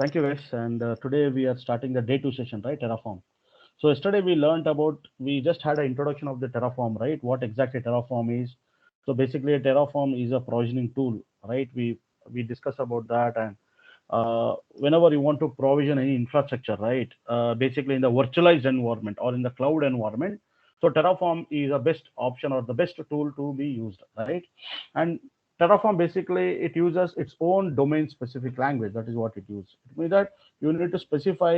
Thank you guys. And today we are starting the day 2 session, right? Terraform. So yesterday we learned about, we just had an introduction of the Terraform, right? What exactly Terraform is. So basically a Terraform is a provisioning tool, right? We discussed about that. And whenever you want to provision any infrastructure, right? Basically in the virtualized environment or in the cloud environment. So Terraform is the best option or the best tool to be used, right? And Terraform basically it uses its own domain specific language. That is what it uses. It means that you need to specify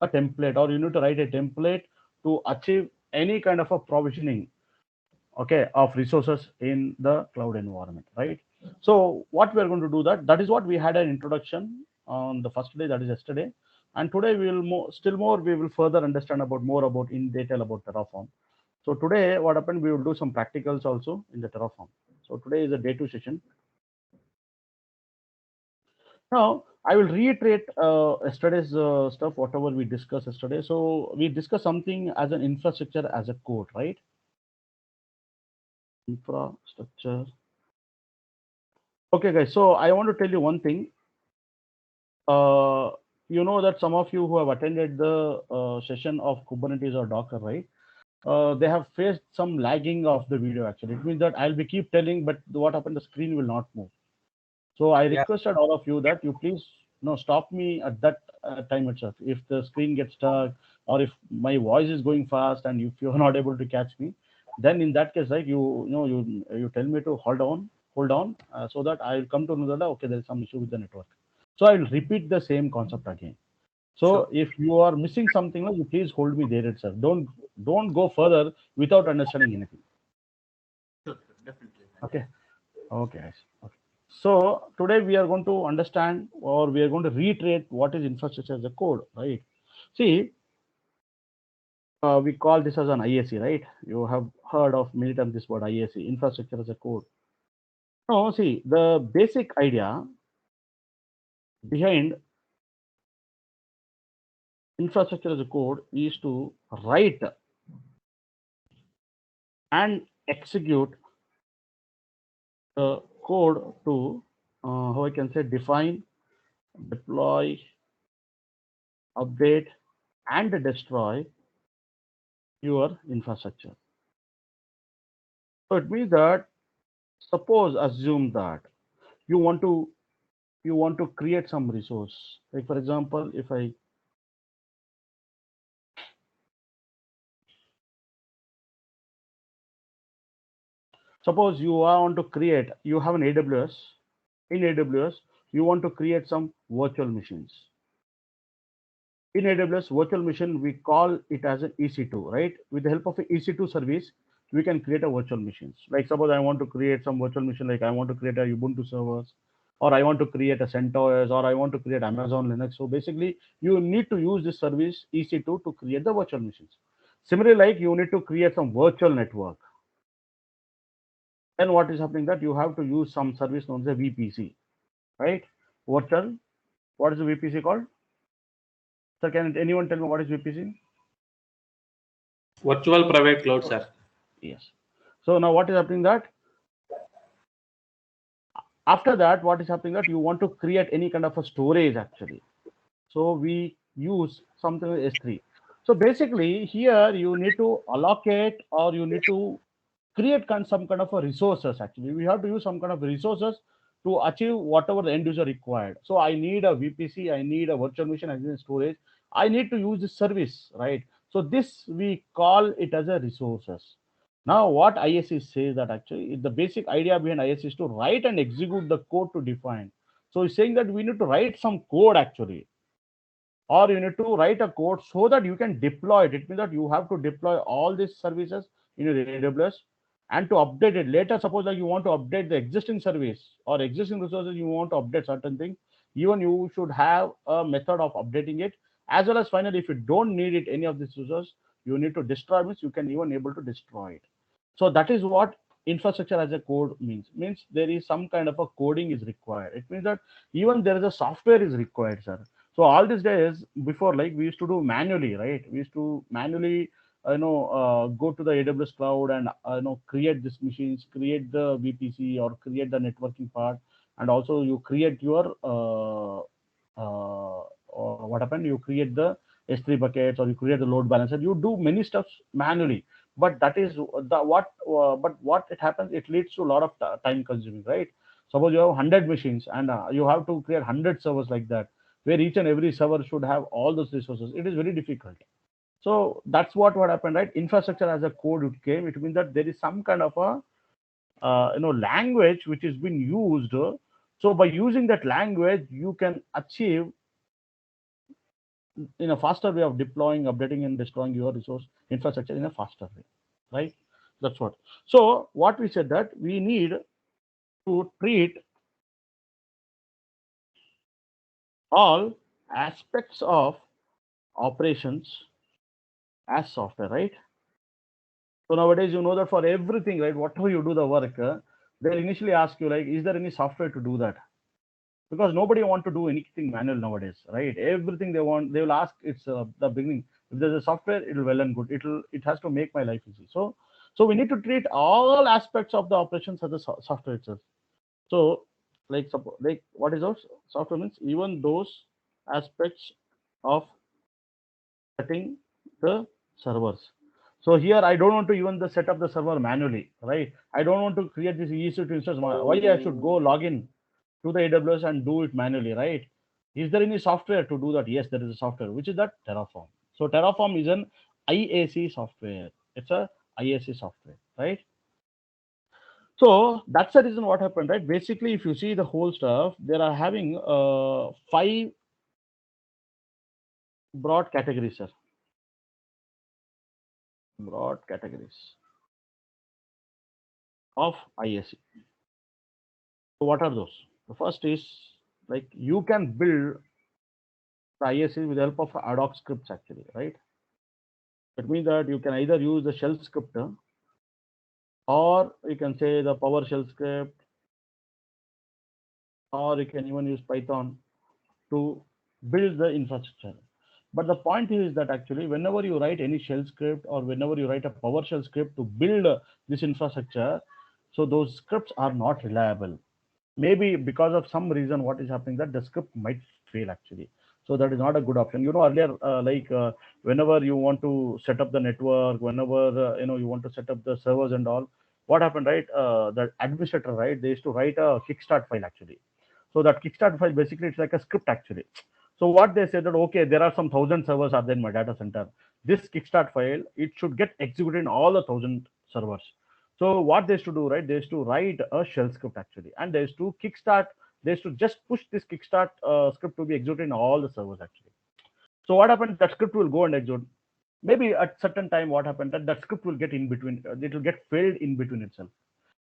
a template or you need to write a template to achieve any kind of a provisioning, okay, of resources in the cloud environment, right? So what we are going to do, that is what we had an introduction on the first day, that is yesterday. And today we will still more we will further understand about more about in detail about Terraform. So today what happened, we will do some practicals also in the Terraform. So today is a day 2 session. Now, I will reiterate yesterday's stuff, whatever we discussed yesterday. So we discussed something as an infrastructure as a code, right? Infrastructure. Okay, guys. So I want to tell you one thing. Uh, you know that some of you who have attended the session of Kubernetes or Docker, right? They have faced some lagging of the video. Actually, it means that I'll be keep telling, but what happened? The screen will not move. So I Yeah, requested all of you that you please stop me at that time itself. If the screen gets stuck or if my voice is going fast and if you're not able to catch me, then in that case, right, you tell me to hold on, so that I will come to know that okay, there is some issue with the network. So I will repeat the same concept again. So sure. if you are missing something, you please hold me there itself. Don't go further without understanding anything. Sure, sure, definitely. Okay. Okay, guys. Okay. So today we are going to understand or we are going to reiterate what is infrastructure as a code, right? See, we call this as an IaC, right? You have heard of many times this word IaC, infrastructure as a code. No, see, the basic idea behind infrastructure as a code is to write and execute the code to, how I can say, define, deploy, update, and destroy your infrastructure. So it means that suppose assume that you want to create some resource. Like for example, if I suppose you want to create, you have an AWS. In AWS, you want to create some virtual machines. In AWS virtual machine, we call it as an EC2, right? With the help of an EC2 service, we can create a virtual machines. Like suppose I want to create some virtual machine, like I want to create a Ubuntu servers, or I want to create a CentOS, or I want to create Amazon Linux. So basically, you need to use this service EC2 to create the virtual machines. Similarly, like you need to create some virtual network. Then what is happening that you have to use some service known as a VPC, right? Virtual. What is the VPC called? So can anyone tell me what is VPC? Virtual private cloud, sir. Yes. So now what is happening that after that, what is happening that you want to create any kind of a storage actually. So we use something like S3. So basically here you need to allocate or you need to create some kind of a resources actually. We have to use some kind of resources to achieve whatever the end user required. So I need a VPC, I need a virtual machine, I need storage. I need to use this service, right? So this we call it as a resources. Now, what IaC says that actually the basic idea behind IaC is to write and execute the code to define. So it's saying that we need to write some code actually, or you need to write a code so that you can deploy it. It means that you have to deploy all these services in your AWS and to update it later. Suppose like you want to update the existing service or existing resources, you want to update certain things. Even you should have a method of updating it, as well as finally, if you don't need it any of these resources, you need to destroy means you can even able to destroy it. So that is what infrastructure as a code means. Means there is some kind of a coding is required. It means that even there is a software is required, sir. So all these days before, like we used to do manually, right? We used to manually, go to the AWS cloud and create these machines, create the VPC or create the networking part, and also you create your what happened? You create the S3 buckets or you create the load balancer. You do many steps manually, but that is the what. But what it happens? It leads to a lot of time consuming, right? Suppose you have 100 machines and you have to create 100 servers like that, where each and every server should have all those resources. It is very difficult. So that's what happened, right? Infrastructure as a code it came. It means that there is some kind of a language which is being used. So by using that language, you can achieve in a faster way of deploying, updating, and destroying your resource infrastructure in a faster way, right? That's what. So what we said that we need to treat all aspects of operations as software, right? So nowadays, you know that for everything, right, whatever you do the work, they'll initially ask you like, is there any software to do that? Because nobody want to do anything manual nowadays, right? Everything they want, they will ask. It's the beginning. If there's a software, it'll well and good. It has to make my life easy. So we need to treat all aspects of the operations as a software itself. So like suppose like what is those software means? Even those aspects of setting the servers. So here I don't want to even the set up the server manually, right? I don't want to create this EC2 instance. Why I should go log in to the AWS and do it manually, right? Is there any software to do that? Yes, there is a software, which is that Terraform. So Terraform is an IaC software. It's a IaC software, right? So that's the reason what happened, right? Basically, if you see the whole stuff, they are having five broad categories, sir. Broad categories of IaC. So what are those? The first is like you can build the IaC with the help of ad hoc scripts, actually, right? It means that you can either use the shell script or you can say the PowerShell script, or you can even use Python to build the infrastructure. But the point is that actually, whenever you write any shell script or whenever you write a PowerShell script to build this infrastructure, so those scripts are not reliable. Maybe because of some reason, what is happening that the script might fail actually. So that is not a good option. You know, earlier, whenever you want to set up the network, whenever you want to set up the servers and all, what happened, right? The administrator, right? They used to write a kickstart file actually. So that kickstart file basically it's like a script actually. So what they said that okay, there are some 1,000 servers are there in my data center. This kickstart file it should get executed in all the 1,000 servers. So what they used to do, right? They used to write a shell script actually, and they used to kickstart. They used to just push this kickstart script to be executed in all the servers actually. So what happened? That script will go and execute. Maybe at certain time, what happened that script will get in between. It will get failed in between itself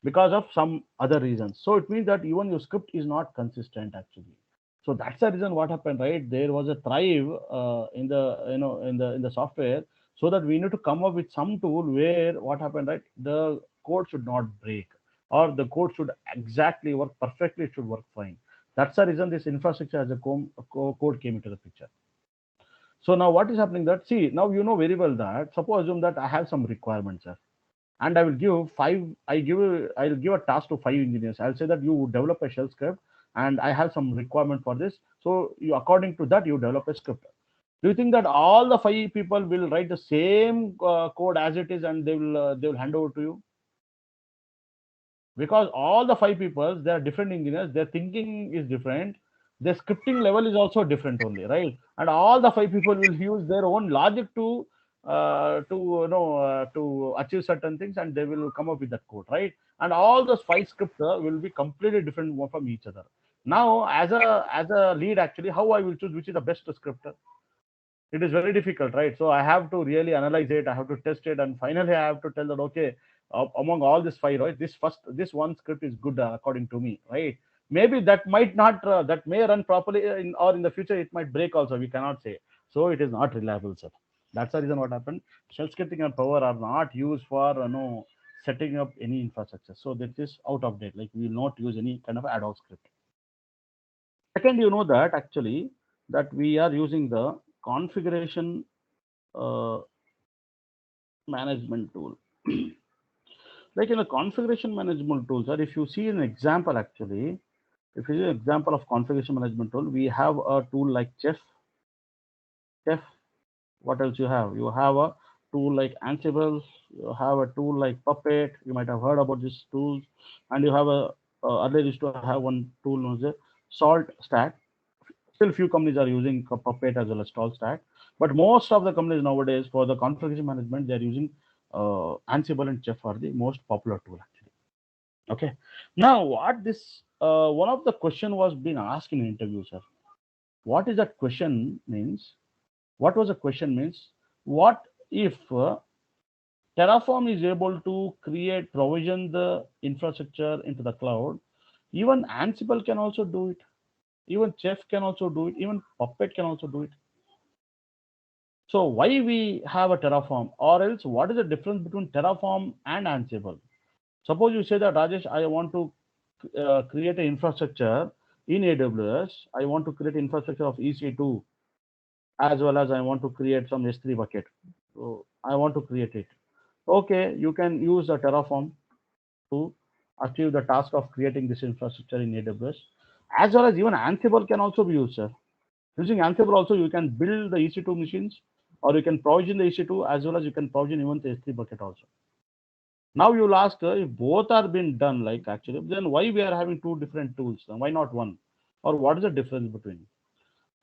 because of some other reasons. So it means that even your script is not consistent actually. So that's the reason what happened, right? There was a thrive in the in the software, so that we need to come up with some tool where what happened, right? The code should not break, or the code should exactly work perfectly. It should work fine. That's the reason this infrastructure as a code came into the picture. So now what is happening that see now you know very well that suppose assume that I have some requirements, sir, and I will give five. I'll give a task to 5 engineers. I'll say that you develop a shell script, and I have some requirement for this. So you, according to that, you develop a script. Do you think that all the 5 people will write the same code as it is, and they will hand over to you? Because all the 5 people, they are different engineers. Their thinking is different. Their scripting level is also different only, right? And all the 5 people will use their own logic to achieve certain things, and they will come up with that code, right? And all those 5 scripts will be completely different one from each other. Now, as a lead, actually, how I will choose which is the best script? It is very difficult, right? So I have to really analyze it, I have to test it, and finally I have to tell that okay, among all this 5, right, this one script is good according to me, right? Maybe that might not that may run properly or in the future it might break also, we cannot say. So it is not reliable, sir. That's the reason what happened. Shell scripting and power are not used for no setting up any infrastructure, so that is out of date. Like we will not use any kind of ad hoc script. Second, you know that actually that we are using the configuration uh, management tool. Like in a configuration management tool, sir, if you see an example actually, if you see an example of configuration management tool, we have a tool like Chef, Chef. What else you have? You have a tool like Ansible. You have a tool like Puppet. You might have heard about this tool, and you have a earlier used to have one tool known as a Salt Stack. Still, few companies are using Puppet as well as Salt Stack, but most of the companies nowadays for the configuration management they are using Ansible and Chef are the most popular tool actually. Okay. Now, what this one of the question was being asked in interview, sir. What is that question means? What was the question means? What if Terraform is able to create, provision the infrastructure into the cloud? Even Ansible can also do it. Even Chef can also do it. Even Puppet can also do it. So why we have a Terraform, or else what is the difference between Terraform and Ansible? Suppose you say that Rajesh, I want to create an infrastructure in AWS. I want to create infrastructure of EC2 as well as I want to create some S3 bucket. So I want to create it. Okay, you can use the Terraform to achieve the task of creating this infrastructure in AWS. As well as even Ansible can also be used, sir. Using Ansible also, you can build the EC2 machines or you can provision the EC2 as well as you can provision even the S3 bucket also. Now you'll ask if both are being done like actually, then why we are having two different tools? Why not one? Or what is the difference between?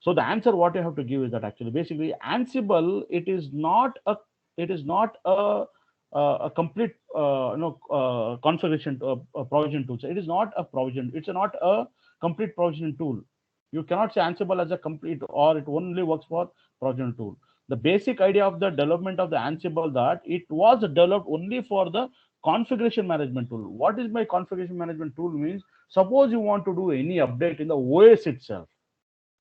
So the answer what you have to give is that actually basically Ansible it is not a complete configuration provision tool. So it is not a provision. It's not a complete provisioning tool. You cannot say Ansible as a complete or it only works for provision tool. The basic idea of the development of the Ansible that it was developed only for the configuration management tool. What is my configuration management tool means? Suppose you want to do any update in the OS itself.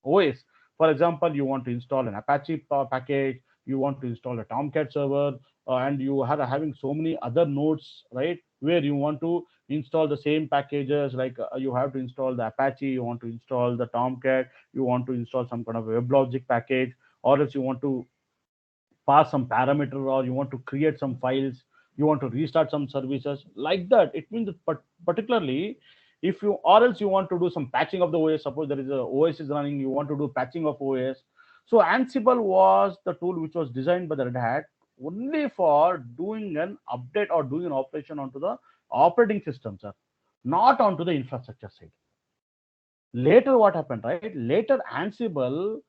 OS. For example, you want to install an Apache package, you want to install a Tomcat server, and you are having so many other nodes, right? Where you want to install the same packages, like you have to install the Apache, you want to install the Tomcat, you want to install some kind of WebLogic package, or else you want to pass some parameter or you want to create some files, you want to restart some services like that. It means that particularly if you or else you want to do some patching of the OS. Suppose there is a OS is running, you want to do patching of OS. So Ansible was the tool which was designed by the Red Hat only for doing an update or doing an operation onto the operating system, sir, not onto the infrastructure side. Later what happened, right? Later Ansible,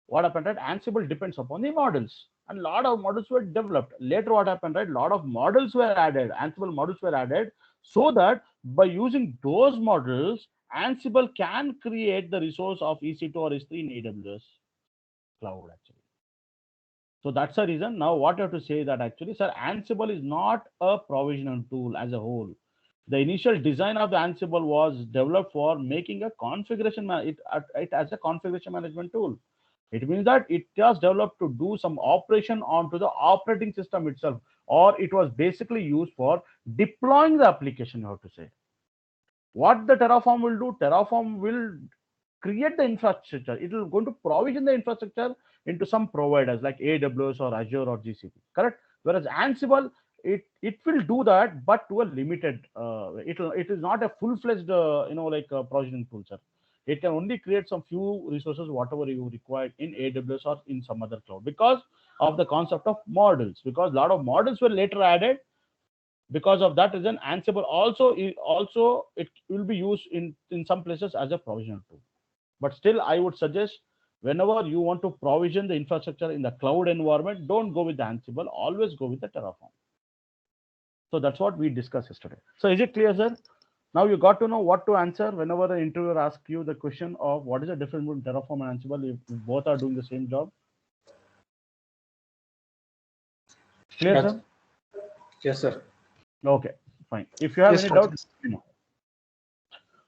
what happened, right? Ansible depends upon the models and a lot of models were developed. Later what happened, right? A lot of models were added, Ansible models were added, so that by using those models Ansible can create the resource of EC2 or S3 in AWS cloud actually. So that's the reason. Now what you have to say that actually, sir, Ansible is not a provisional tool as a whole. The initial design of the Ansible was developed for making a configuration, it as a configuration management tool. It means that it was developed to do some operation onto the operating system itself, or it was basically used for deploying the application, you have to say. What the Terraform will do, Terraform will create the infrastructure. It will going to provision the infrastructure into some providers like AWS or Azure or GCP, correct? Whereas Ansible, it will do that, but to a limited. It is not a full-fledged provisioning tool, sir. It can only create some few resources, whatever you require in AWS or in some other cloud, because of the concept of models. Because a lot of models were later added, because of that reason Ansible also it will be used in some places as a provision tool. But still I would suggest, whenever you want to provision the infrastructure in the cloud environment, don't go with the Ansible, always go with the Terraform. So that's what we discussed yesterday. So is it clear, sir? Now you got to know what to answer whenever the interviewer asks you the question of what is the difference between Terraform and Ansible if both are doing the same job. Clear, Yes, sir? yes, sir. Okay, fine. If you have Yes, any doubt, Rajesh. you know.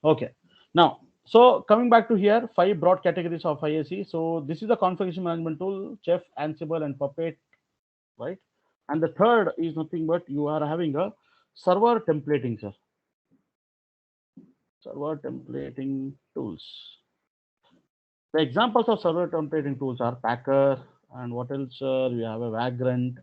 Okay. Now, so coming back to here, 5 broad categories of IaC. So this is the configuration management tool, Chef, Ansible, and Puppet, right? And the third is nothing but you are having a server templating, sir. Server templating tools. The examples of server templating tools are Packer and what else? We have a Vagrant.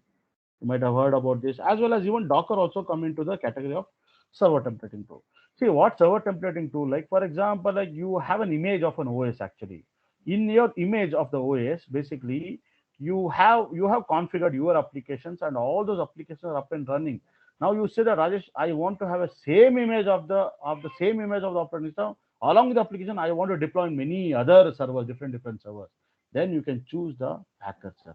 You might have heard about this, as well as even Docker also come into the category of server templating tool. See what server templating tool, like for example, like you have an image of an OS actually. In your image of the OS, basically you have configured your applications, and all those applications are up and running. Now you say that, Rajesh, I want to have a same image of the same image of the operating system along with the application. I want to deploy many other servers, different servers. Then you can choose the Packer, sir.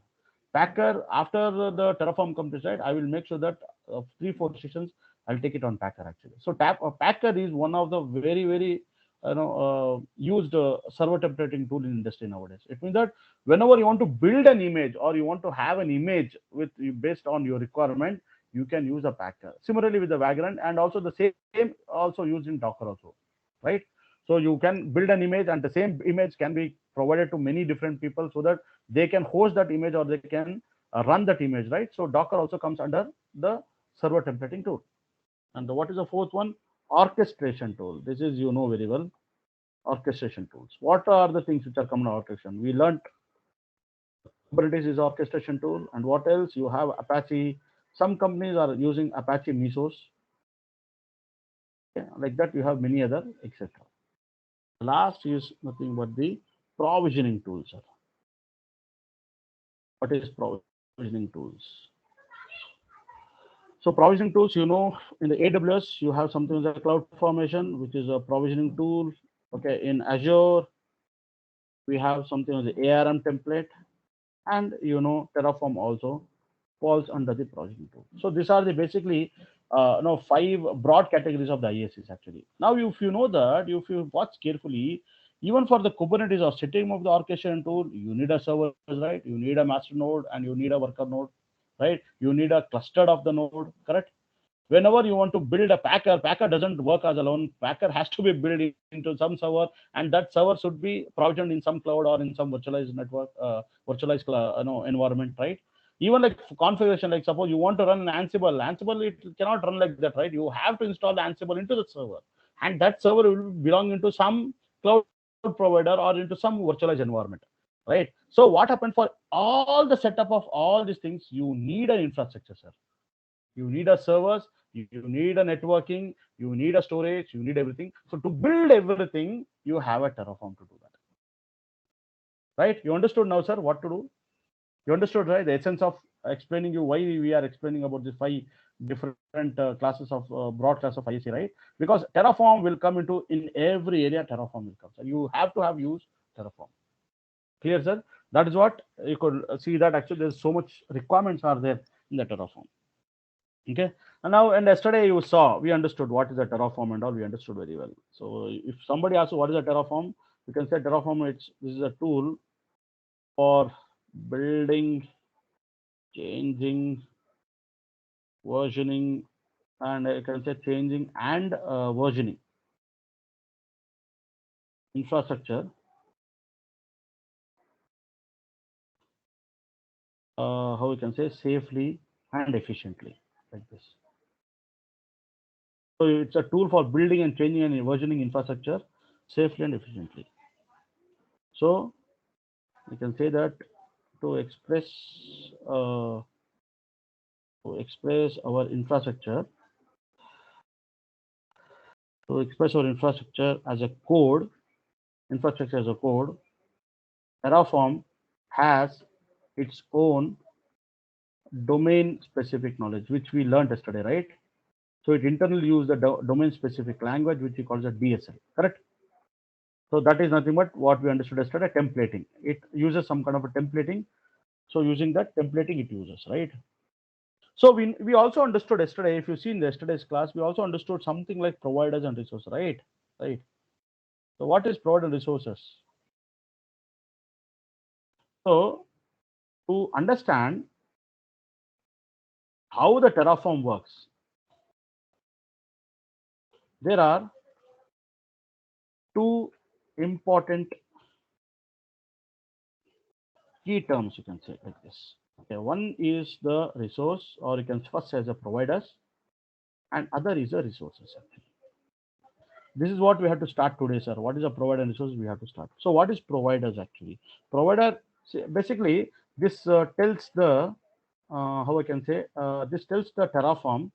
Packer, after the Terraform comes, right, I will make sure that 3-4 sessions I'll take it on Packer actually. So Packer is one of the very used server templating tool in industry nowadays. It means that whenever you want to build an image or you want to have an image with based on your requirement, you can use a Packer. Similarly with the Vagrant, and also the same also used in Docker also, right? So you can build an image, and the same image can be provided to many different people so that they can host that image or they can run that image, right? So Docker also comes under the server templating tool. And what is the fourth one? Orchestration tool. This is, you know very well, orchestration tools. What are the things which are common orchestration? We learned Kubernetes is orchestration tool, and what else? You have Apache. Some companies are using Apache Mesos. Okay? Like that, you have many other, etc. Last is nothing but the provisioning tools. Sir. What is provisioning tools? So provisioning tools, you know, in the AWS, you have something like CloudFormation, which is a provisioning tool. Okay, in Azure, we have something like the ARM template, and you know, Terraform also falls under the provisioning tool. So these are the basically five broad categories of the IaCs actually. Now, if you know that, if you watch carefully, even for the Kubernetes or setting of the orchestration tool, you need a server, right? You need a master node and you need a worker node, right? You need a cluster of the node, correct? Whenever you want to build a Packer doesn't work as alone. Packer has to be built into some server, and that server should be provisioned in some cloud or in some virtualized network, virtualized environment, right? Even like configuration, like suppose you want to run an Ansible, it cannot run like that, right? You have to install the Ansible into the server, and that server will belong into some cloud provider or into some virtualized environment, right? So what happened for all the setup of all these things? You need an infrastructure, sir. You need a servers, you need a networking, you need a storage, you need everything. So to build everything, you have a Terraform to do that, right? You understood now, sir, what to do? You understood, right? The essence of explaining you why we are explaining about the five different classes of broad class of IaC, right? Because Terraform will come into in every area. Terraform will come, so you have to have used Terraform. Clear, sir? That is what you could see, that actually there's so much requirements are there in the Terraform. Okay, and now, and yesterday you saw, we understood what is a Terraform and all, we understood very well. So if somebody asks what is a Terraform, you can say Terraform, this is a tool for building, changing, versioning, and I can say changing and versioning infrastructure, how we can say, safely and efficiently, like this. So it's a tool for building and changing and versioning infrastructure safely and efficiently. So we can say that to express uh, our infrastructure, as a code, infrastructure as a code, Terraform has its own domain specific knowledge, which we learned yesterday, right? So it internally uses the domain specific language, which we call the DSL, correct? So that is nothing but what we understood yesterday, templating. It uses some kind of a templating. So using that templating, it uses, right? So we also understood yesterday, if you see in yesterday's class, we also understood something like providers and resources, right? Right. So what is provider resources? So to understand how the Terraform works, there are two important key terms, you can say like this. Okay, one is the resource, or you can first say as a providers, and other is the resources actually. This is what we have to start today, sir. What is a provider and resource? We have to start. So what is providers actually? Provider, basically, this tells the how I can say, this tells the Terraform.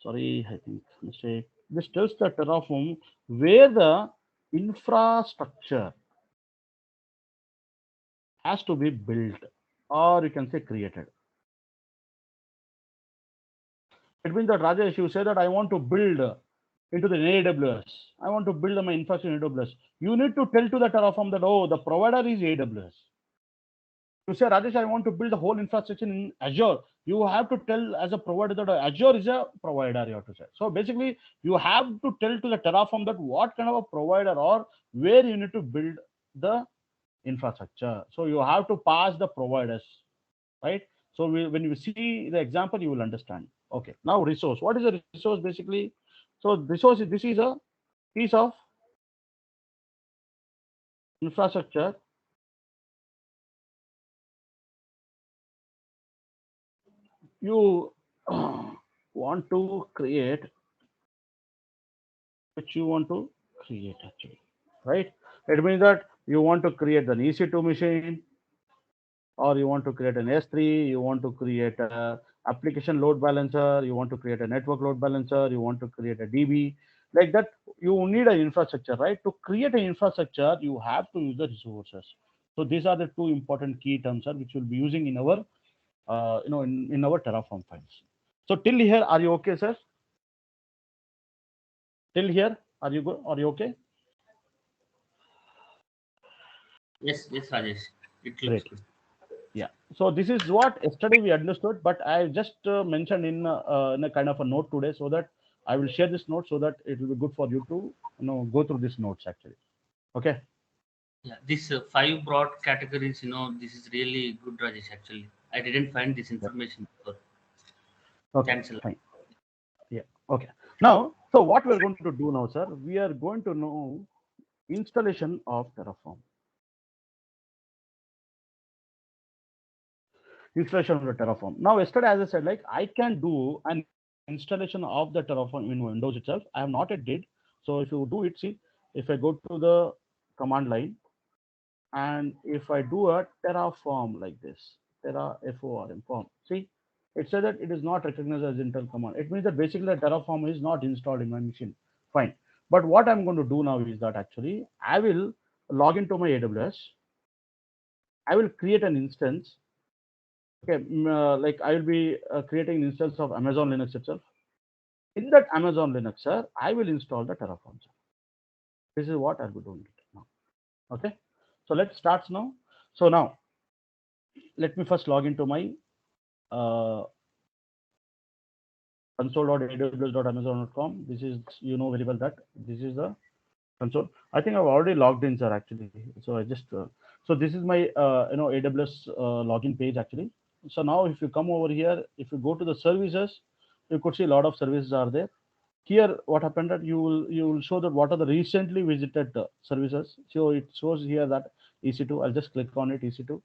Sorry, I think mistake. This tells the Terraform where the infrastructure has to be built, or you can say created. It means that Rajesh, you say that I want to build into the AWS. I want to build my infrastructure in AWS. You need to tell to the Terraform that, oh, the provider is AWS. You say, Rajesh, I want to build the whole infrastructure in Azure. You have to tell as a provider that Azure is a provider, you have to say. So basically, you have to tell to the Terraform that what kind of a provider or where you need to build the infrastructure. So you have to pass the providers, right? So when you see the example, you will understand. Okay, now resource. What is a resource basically? So resource, this is a piece of infrastructure you want to create, which you want to create actually, right? It means that you want to create an EC2 machine, or you want to create an S3, you want to create a application load balancer, you want to create a network load balancer, you want to create a DB, like that. You need an infrastructure, right? To create an infrastructure, you have to use the resources. So these are the two important key terms, sir, which we'll be using in our, in our Terraform files. So till here, are you okay, sir? Till here, are you good? Are you okay? Yes, yes, Rajesh. It looks Great. good. Yeah. So this is what yesterday we understood, but I just mentioned in a kind of a note today, so that I will share this note so that it will be good for you to go through these notes actually. Okay. Yeah, this five broad categories, this is really good, Rajesh. Actually, I didn't find this Yeah. information before. Okay. Thanks a lot. Fine. Yeah. Okay. Now, so what we are going to do now, sir? We are going to know installation of Terraform. Installation of the Terraform. Now, yesterday, as I said, like I can do an installation of the Terraform in Windows itself. I have not yet did. So if you do it, see, if I go to the command line, and if I do a Terraform like this, Terraform form, see, it says that it is not recognized as Intel command. It means that basically the Terraform is not installed in my machine. Fine. But what I'm going to do now is that actually I will log into my AWS. I will create an instance. Okay, like I will be creating an instance of Amazon Linux itself. In that Amazon Linux, sir, I will install the Terraform. Sir. This is what I'll be doing it now. Okay. So let's start now. So now let me first log into my uh, console.aws.amazon.com. This is, very well that this is the console. I think I've already logged in, sir, actually. So I just, so this is my, AWS login page actually. So now if you come over here, if you go to the services, you could see a lot of services are there. Here, what happened that you will show that what are the recently visited services. So it shows here that EC2. I'll just click on it, EC2.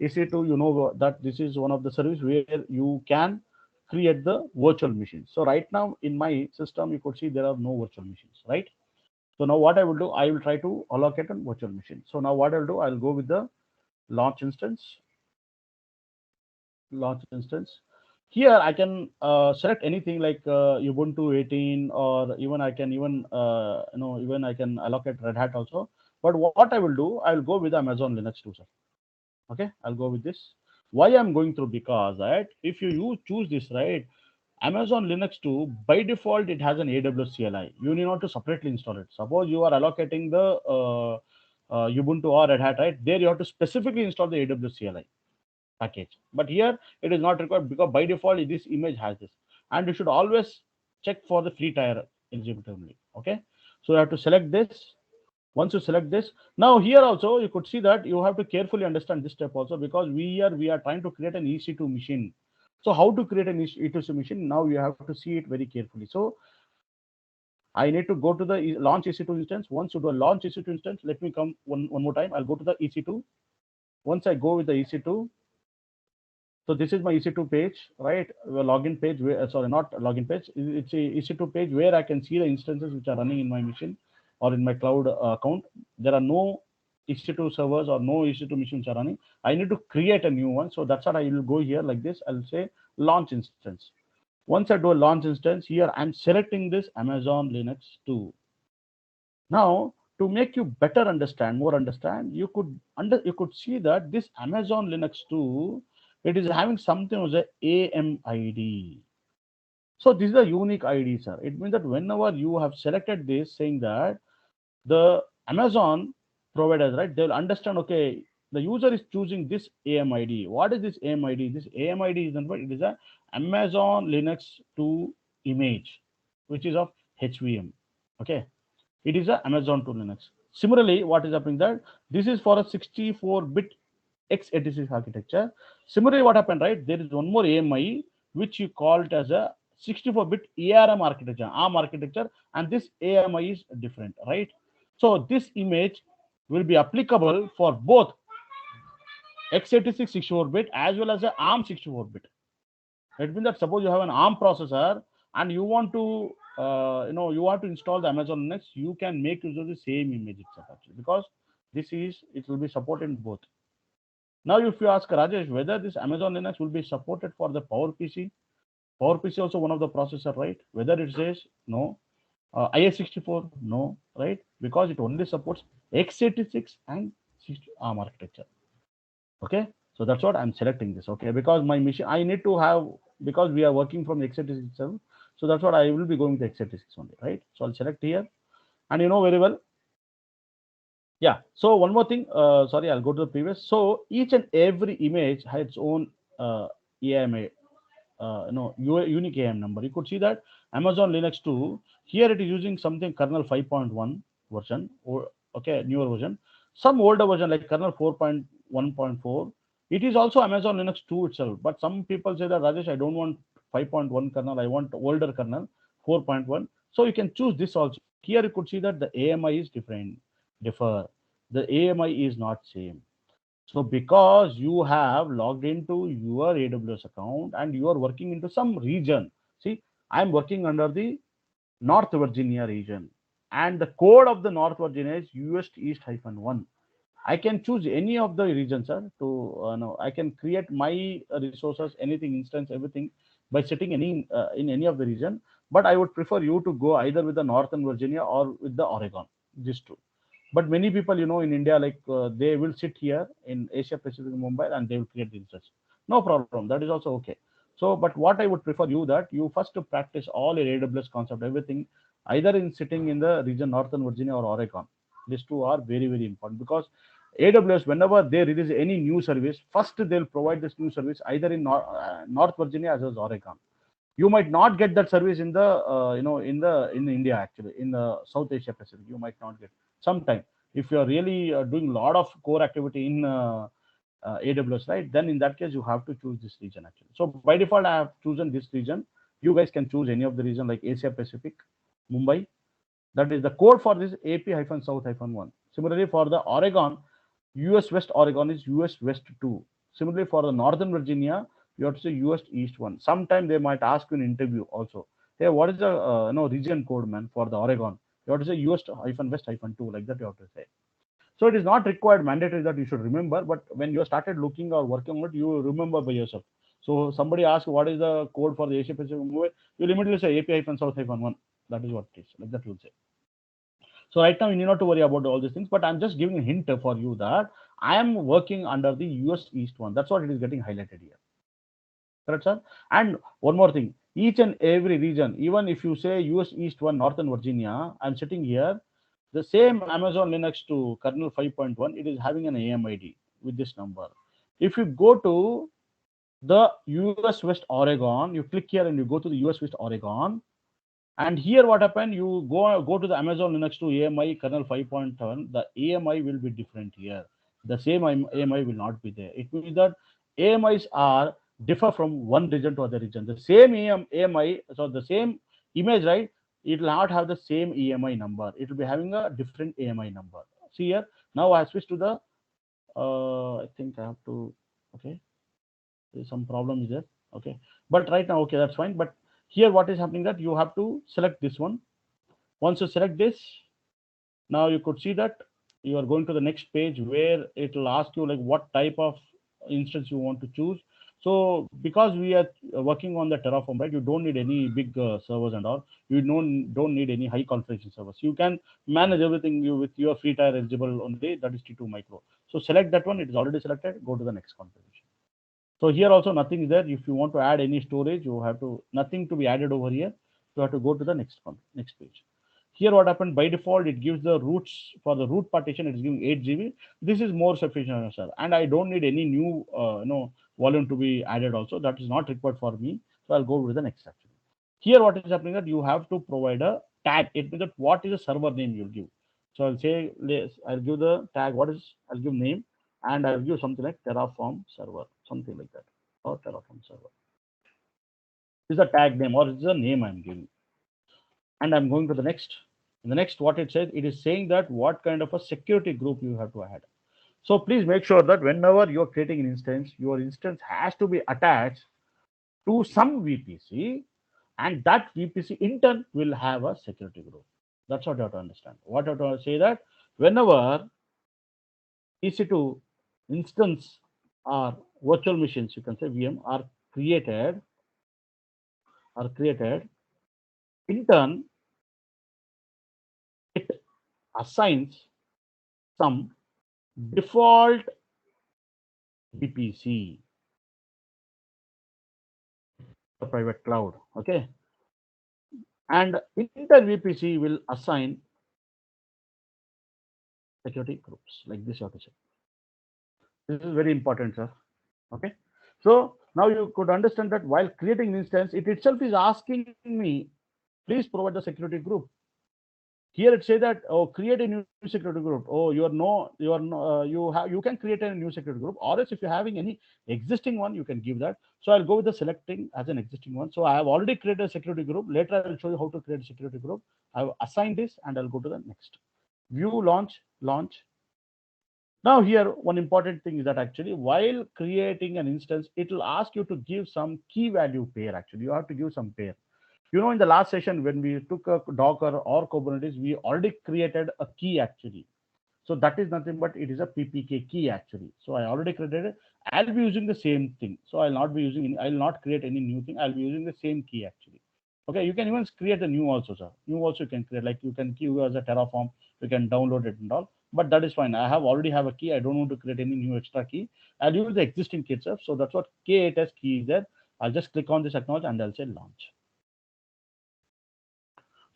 EC2, you know that this is one of the service where you can create the virtual machines. So right now in my system, you could see there are no virtual machines, right? So now what I will do, I will try to allocate a virtual machine. So now what I'll do, I'll go with the launch instance. Launch instance. Here I can select anything like Ubuntu 18, or even I can even I can allocate Red Hat also. But what I will do, I will go with Amazon Linux too, sir. Okay, I'll go with this. Why I'm going through? Because right, if you choose this, right, Amazon Linux 2, by default it has an AWS CLI. You need not to separately install it. Suppose you are allocating the Ubuntu or Red Hat, right, there you have to specifically install the AWS CLI package. But here it is not required, because by default this image has this, and you should always check for the free tier eligibility. Okay, so you have to select this. Once you select this, now here also you could see that you have to carefully understand this step also, because we are trying to create an EC2 machine. So how to create an EC2 machine? Now you have to see it very carefully. So I need to go to the launch EC2 instance. Once you do a launch EC2 instance, let me come one more time. I'll go to the EC2. Once I go with the EC2, so this is my EC2 page, right? The login page, where, sorry, not login page. It's a EC2 page where I can see the instances which are running in my machine or in my cloud account. There are no EC2 servers or no EC2 machines are running. I need to create a new one. So that's what I will go here like this. I'll say launch instance. Once I do a launch instance, here I'm selecting this Amazon Linux 2. Now to make you better understand, more understand, you could see that this Amazon Linux 2, it is having something as a AMID. So this is a unique ID, sir. It means that whenever you have selected this, saying that the Amazon providers, right, they will understand, okay, the user is choosing this AMID. What is this AMID? This AMID is nothing, it is a Amazon Linux 2 image, which is of HVM. Okay. It is a Amazon to Linux. Similarly, what is happening there? This is for a 64-bit x86 architecture. Similarly, what happened, right? There is one more AMI which you call it as a 64-bit ARM architecture, ARM architecture, and this AMI is different, right? So this image will be applicable for both x86 64-bit as well as a ARM 64-bit. It means that suppose you have an ARM processor and you want to you want to install the Amazon Linux, you can make use of the same image itself actually, because it will be supported in both. Now, if you ask Rajesh whether this Amazon Linux will be supported for the Power PC also one of the processor, right? Whether it says no, IS64 no, right? Because it only supports x86 and 60 ARM architecture. Okay, so that's what I'm selecting this. Okay, because my machine I need to have, because we are working from x86 itself, so that's what I will be going to x86 only, right? So I'll select here, and you know very well. Yeah, so one more thing, sorry, I'll go to the previous. So each and every image has its own EMA, unique AM number. You could see that Amazon Linux 2, here it is using something kernel 5.1 version, or okay, newer version. Some older version like kernel 4.1.4. It is also Amazon Linux 2 itself. But some people say that, Rajesh, I don't want 5.1 kernel, I want older kernel 4.1. So you can choose this also. Here you could see that the AMI is differ. The AMI is not same. So because you have logged into your AWS account and you are working into some region, see, I'm working under the North Virginia region, and the code of the North Virginia is US East -1. I can choose any of the regions, sir. To no, I can create my resources, anything, instance, everything by setting any in any of the region. But I would prefer you to go either with the Northern Virginia or with the Oregon. These two. But many people, in India, like they will sit here in Asia Pacific, Mumbai, and they will create the instance. No problem. That is also okay. So, but what I would prefer you that you first to practice all your AWS concept, everything, either in sitting in the region Northern Virginia or Oregon. These two are very, very important, because AWS, whenever they release any new service, first they'll provide this new service either in North Virginia as well as Oregon. You might not get that service in the in India, actually, in the South Asia Pacific. You might not get sometime if you are really doing a lot of core activity in AWS, right? Then in that case you have to choose this region actually. So by default I have chosen this region. You guys can choose any of the region like Asia Pacific, Mumbai. That is the code for this AP-South-1. Similarly, for the Oregon, US West Oregon is US West 2. Similarly, for the Northern Virginia, you have to say US East 1. Sometime they might ask you in interview also, hey, what is the region code, man, for the Oregon? You have to say US-West-2, like that you have to say. So it is not required mandatory that you should remember, but when you started looking or working on it, you remember by yourself. So somebody asks what is the code for the Asia Pacific movie, you'll immediately say AP-South-1. That is what it is. Like that you'll say. So right now you need not to worry about all these things, but I'm just giving a hint for you that I am working under the US East 1. That's what it is getting highlighted here. Correct, sir? And one more thing, each and every region, even if you say US East 1, Northern Virginia, I'm sitting here, the same Amazon Linux to kernel 5.1, it is having an AMID with this number. If you go to the US West Oregon, you click here and you go to the US West Oregon, and here what happened, you go to the Amazon Linux to AMI kernel 5.7, the AMI will be different here. The same AMI will not be there. It means that AMIs are differ from one region to other region. The same AMI, so the same image, right? It will not have the same EMI number. It will be having a different AMI number. See here, now I switch to the, I think I have to, okay. There's some problem there. Okay. But right now, okay, that's fine. But here what is happening that you have to select this one. Once you select this, now you could see that you are going to the next page where it will ask you like what type of instance you want to choose. So because we are working on the Terraform, right, you don't need any big servers and all. You don't need any high configuration servers. You can manage everything you with your free tier eligible only, that is T2 micro. So select that one. It is already selected. Go to the next configuration. So here also nothing is there. If you want to add any storage, you have to nothing to be added over here. You have to go to the next page. Here what happened by default, it gives the roots for the root partition. It is giving 8 GB. This is more sufficient, sir. And I don't need any new volume to be added also. That is not required for me. So I'll go to the next section. Here what is happening that you have to provide a tag. It means that what is the server name you'll give. So I'll say I'll give the tag. I'll give name and I'll give something like Terraform server, something like that, or Terraform server. This is the tag name or is the name I'm giving. And I'm going to the next. In the next, what it says, it is saying that what kind of a security group you have to add. So please make sure that whenever you're creating an instance, your instance has to be attached to some VPC, and that VPC in turn will have a security group. That's what you have to understand. What you have to say that whenever EC2 instance or virtual machines, you can say VM, created, are created, in turn, it assigns some default VPC, the private cloud. Okay. And inter VPC will assign security groups like this. You have to say. This is very important, sir. Okay. So now you could understand that while creating an instance, it itself is asking me, please provide the security group. Here it says that, oh, create a new security group. Oh, you can create a new security group, or else if you're having any existing one, you can give that. So I'll go with the selecting as an existing one. So I have already created a security group. Later I will show you how to create a security group. I have assigned this and I'll go to the next. View launch. Now here one important thing is that actually while creating an instance, it will ask you to give some key value pair. Actually, you have to give some pair. In the last session, when we took a Docker or Kubernetes, we already created a key actually. So that is nothing but it is a PPK key actually. So I already created it. I'll be using the same thing. So I'll not create any new thing. I'll be using the same key actually. Okay, you can even create a new also, sir. New also you can create, like you can queue as a Terraform, you can download it and all. But that is fine. I already have a key. I don't want to create any new extra key. I'll use the existing key itself. So that's what K8S key is there. I'll just click on this acknowledge and I'll say launch.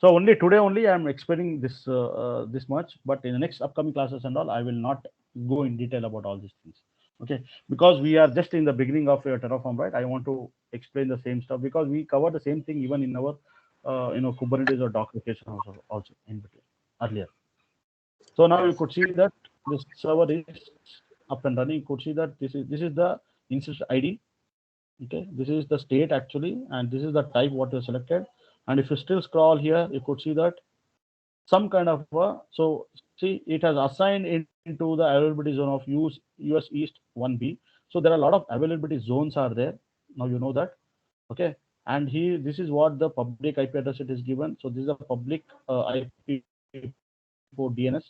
So only today only I'm explaining this much, but in the next upcoming classes and all, I will not go in detail about all these things. Okay, because we are just in the beginning of your Terraform, right? I want to explain the same stuff because we cover the same thing even in our Kubernetes or Docker location also in between earlier. So now you could see that this server is up and running. You could see that this is the instance ID. Okay, this is the state actually, and this is the type what you selected. And if you still scroll here, you could see that some kind of so see it has assigned into the availability zone of US East 1B. So there are a lot of availability zones are there. Now you know that. Okay, and here this is what the public IP address it is given. So this is a public IP4 DNS,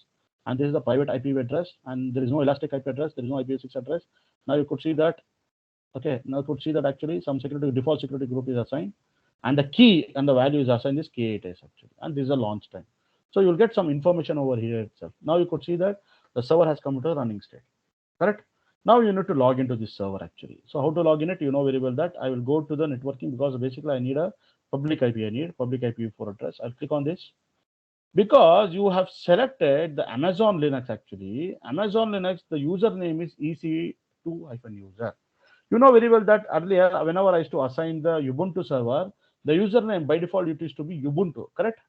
and this is the private IP address, and there is no elastic IP address. There is no IPv6 address. Now you could see that. Okay, now you could see that actually some default security group is assigned, and the key and the value is assigned is K8S actually, and this is a launch time. So you'll get some information over here itself. Now you could see that the server has come to the running state. Correct. Now you need to log into this server actually. So how to log in it? You know very well that I will go to the networking because basically I need a public IP. I need public IPv4 address. I'll click on this because you have selected the Amazon Linux actually. Amazon Linux, the username is EC2-user. You know very well that earlier, whenever I used to assign the Ubuntu server, the username by default it is to be Ubuntu, correct?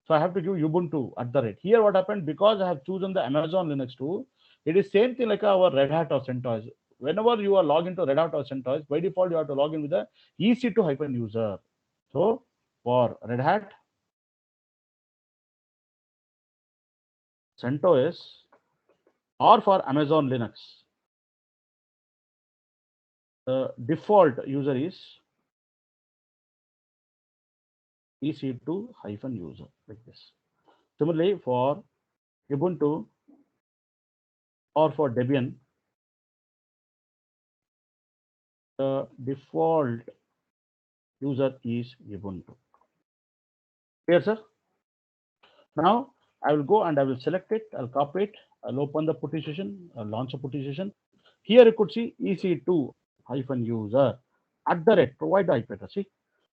So I have to give Ubuntu at the rate. Here what happened, because I have chosen the Amazon Linux too, it is same thing like our Red Hat or CentOS. Whenever you are logged into Red Hat or CentOS, by default you have to log in with the EC2-user. So for Red Hat, CentOS, or for Amazon Linux, the default user is EC2-user like this. Similarly, for Ubuntu or for Debian, The default user is Ubuntu. Clear, sir? Now I will go and I will select it. I'll copy it. I'll open the putty session. I'll launch a putty session. Here you could see EC2-user @ provide the IP address. See,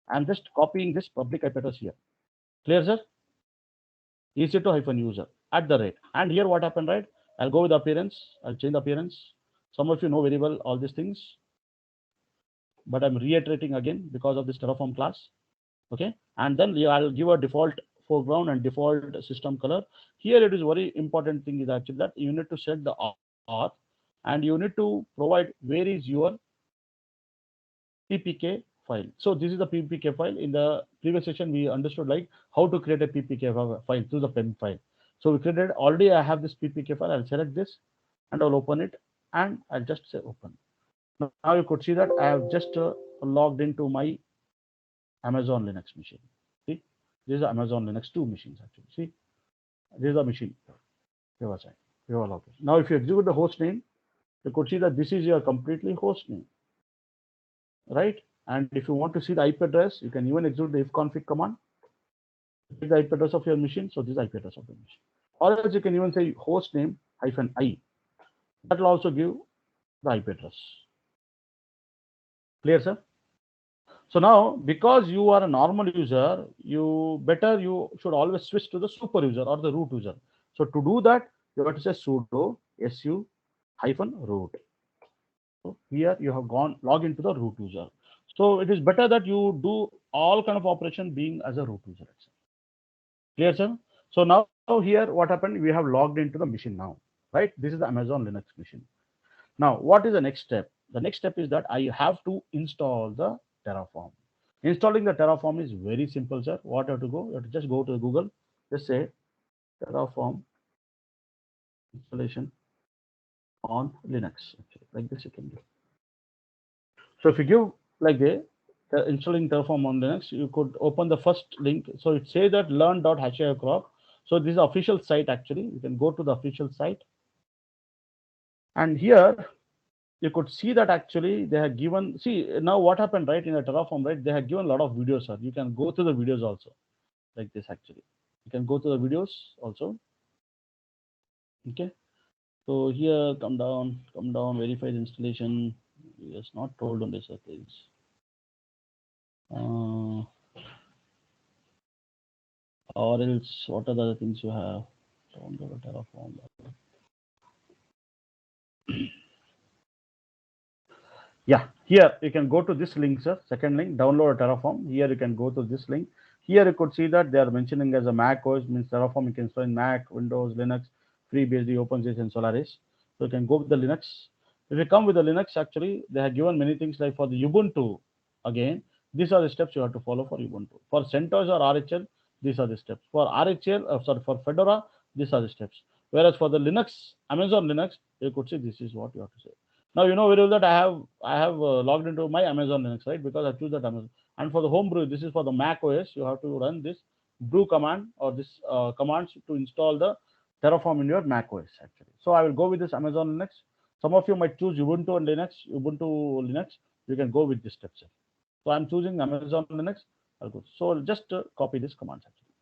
I'm just copying this public IP address here. Clear, sir? EC2-user @ and here what happened, right? I'll go with appearance. I'll change the appearance. Some of you know very well all these things, but I'm reiterating again because of this Terraform class. Okay, and then I'll give a default foreground and default system color. Here it is very important thing is actually that you need to set the auth and you need to provide where is your ppk file. So this is the ppk file. In the previous session we understood like how to create a ppk file through the pen file. So we created already. I have this ppk file. I'll select this and I'll open it and I'll just say open. Now you could see that I have just logged into my Amazon Linux machine. See, this is Amazon Linux 2 machines actually. See, this is a machine. Now, if you execute the host name, you could see that this is your completely host name, right? And if you want to see the IP address, you can even execute the ifconfig command. Take the IP address of your machine. So this is IP address of the machine. Or else you can even say host name -i. That will also give the IP address. Clear, sir? So now, because you are a normal user, you should always switch to the super user or the root user. So to do that, you have to say sudo su-root. So here you have gone log into the root user. So it is better that you do all kind of operation being as a root user. Clear, sir? So now here what happened? We have logged into the machine now, right? This is the Amazon Linux machine. Now, what is the next step? The next step is that I have to install the Terraform. Installing the Terraform is very simple, sir. What you have to go? You have to just go to Google. Just say Terraform installation on Linux. Okay, like this you can do. So if you give like the installing Terraform on Linux, you could open the first link. So it says that learn.hashicorp. So this is the official site actually. You can go to the official site. And here you could see that actually they have given, see now what happened, right? In the Terraform, right? They have given a lot of videos, sir. You can go to the videos also like this actually. You can go to the videos also. Okay. So here come down, verify the installation. It's not told on this things. Or else what are the other things you have? Download a Terraform. Yeah, here you can go to this link, sir. Second link, download a Terraform. Here you can go to this link. Here you could see that they are mentioning as a Mac OS, means Terraform you can install in Mac, Windows, Linux, FreeBSD, OpenShift, and Solaris. So you can go with the Linux. If you come with the Linux, actually they have given many things like for the Ubuntu. Again, these are the steps you have to follow for Ubuntu. For CentOS or RHL, these are the steps. For RHL, sorry, for Fedora, these are the steps. Whereas for the Linux, Amazon Linux, you could see this is what you have to say. Now you know very well that I have logged into my Amazon Linux, right? Because I choose that Amazon. And for the homebrew, this is for the Mac OS. You have to run this brew command or this commands to install the Terraform in your Mac OS actually. So I will go with this Amazon Linux. Some of you might choose Ubuntu and Linux, Ubuntu Linux. You can go with this steps. So I'm choosing Amazon Linux. I'll go. So I'll just copy this command actually.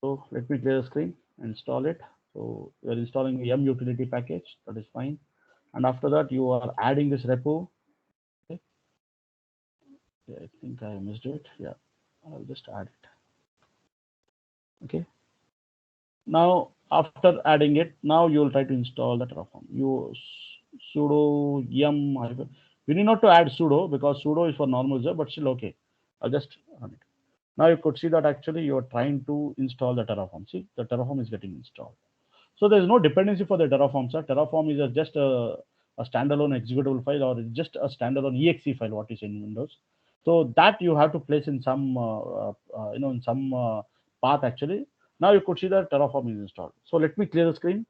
So let me clear the screen, install it. So you're installing the M utility package, that is fine. And after that, you are adding this repo. Okay. Yeah, I think I missed it. Yeah, I'll just add it. Okay. Now, after adding it, now you will try to install the Terraform. You sudo yum. You need not to add sudo because sudo is for normal user, but still okay. I'll just run it. Now you could see that actually you are trying to install the Terraform. See, the Terraform is getting installed. So there is no dependency for the Terraform, sir. Terraform is just a standalone executable file or just a standalone exe file, what is in Windows. So that you have to place in some, in some path actually. Now you could see that Terraform is installed. So let me clear the screen.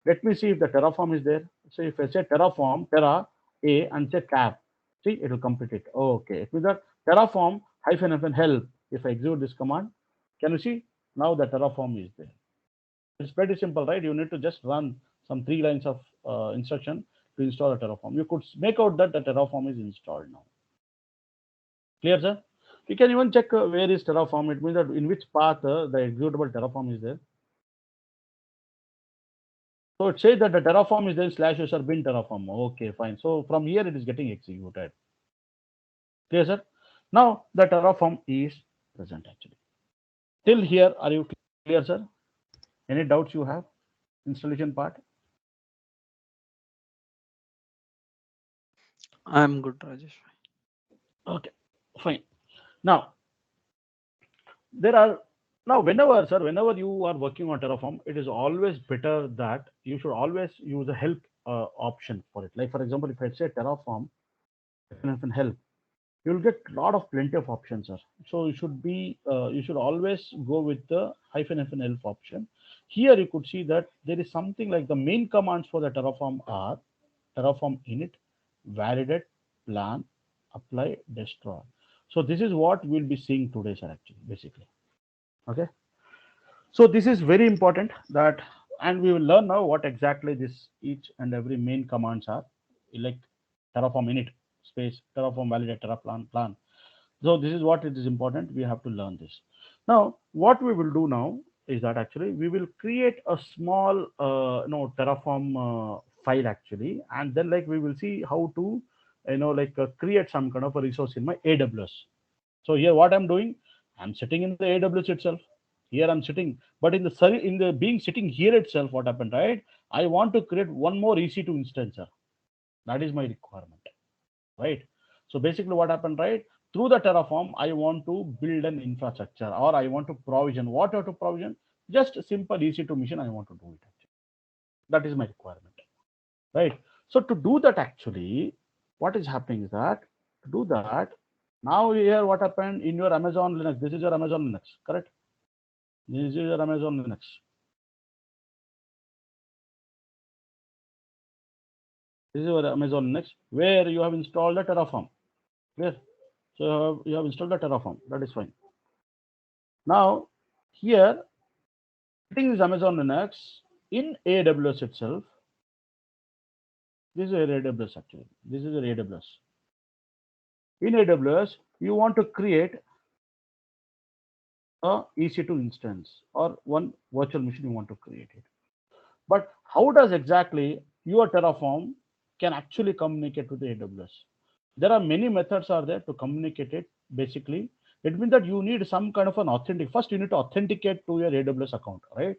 Let me see if the Terraform is there. So if I say Terraform, Terra A and say cap, see it will complete it. Okay, it means that Terraform -FN help. If I execute this command, can you see now the Terraform is there? It's pretty simple, right? You need to just run some 3 lines of instruction. to install a Terraform. You could make out that the Terraform is installed now. Clear, sir? You can even check where is Terraform. It means that in which path the executable Terraform is there. So it says that the Terraform is there slash user bin Terraform. Okay, fine. So from here it is getting executed. Clear, sir? Now the Terraform is present actually. Till here, are you clear, sir? Any doubts you have? Installation part? I'm good, Rajesh. Okay, fine. Now there are whenever, sir, whenever you are working on Terraform, it is always better that you should always use a help option for it. Like for example, if I say Terraform help, you'll get a lot of plenty of options, sir. So you should always go with the -FN help option. Here you could see that there is something like the main commands for the Terraform are Terraform init, validate, plan, apply, destroy. So this is what we'll be seeing today, sir, actually, basically. Okay. So this is very important that, and we will learn now what exactly this each and every main commands are, like Terraform init, space, Terraform validate, Terraform plan. So this is what it is important. We have to learn this. Now, what we will do now is that actually we will create a small, Terraform file actually, and then like we will see how to, create some kind of a resource in my AWS. So here, what I'm doing, I'm sitting in the AWS itself. Here I'm sitting, but in the being sitting here itself, what happened, right? I want to create one more EC2 instance, sir. That is my requirement, right? So basically what happened, right? Through the Terraform, I want to build an infrastructure, or I want to provision. What I have to provision? Just a simple EC2 mission, I want to do it. Actually. That is my requirement, right? So to do that, actually, what is happening is that to do that, now here what happened in your Amazon Linux, this is your Amazon Linux, correct? This is your Amazon Linux. This is your Amazon Linux where you have installed the Terraform. Clear? So you have installed the Terraform. That is fine. Now here, sitting is Amazon Linux in AWS itself. This is your AWS actually. This is your AWS. In AWS, you want to create a EC2 instance or one virtual machine you want to create it. But how does exactly your Terraform can actually communicate with the AWS? There are many methods are there to communicate it. Basically, it means that you need some kind of an authentic. First, you need to authenticate to your AWS account, right?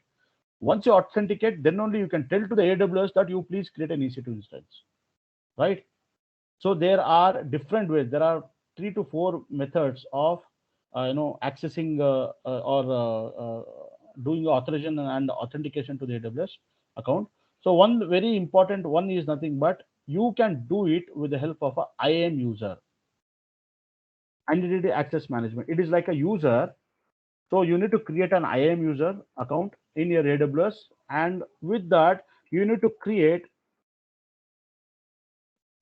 Once you authenticate, then only you can tell to the AWS that you please create an EC2 instance, right? So there are different ways. There are 3 to 4 methods of accessing or doing authorization and authentication to the AWS account. So one very important one is nothing but you can do it with the help of a IAM user, identity access management. It is like a user. So you need to create an IAM user account in your AWS, and with that you need to create.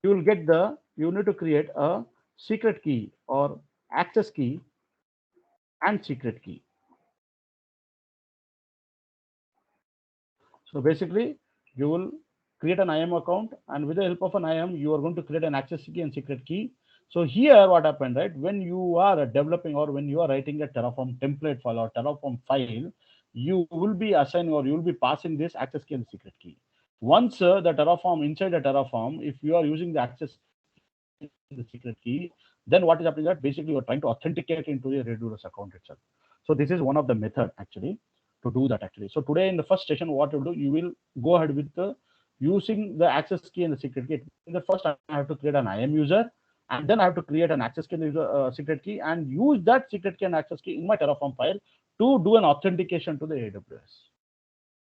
You need to create a secret key or access key and secret key. So basically, you will create an IAM account, and with the help of an IAM, you are going to create an access key and secret key. So here, what happened, right? When you are developing or when you are writing a Terraform template file or Terraform file, you will be assigning or you will be passing this access key and secret key. Once the Terraform inside the Terraform, if you are using the access the secret key, then what is happening that basically you're trying to authenticate into your AWS account itself. So this is one of the method actually to do that actually. So today in the first session, what you do, you will go ahead with the using the access key and the secret key. In the first, I have to create an IAM user, and then I have to create an access key and secret key, and use that secret key and access key in my Terraform file to do an authentication to the AWS.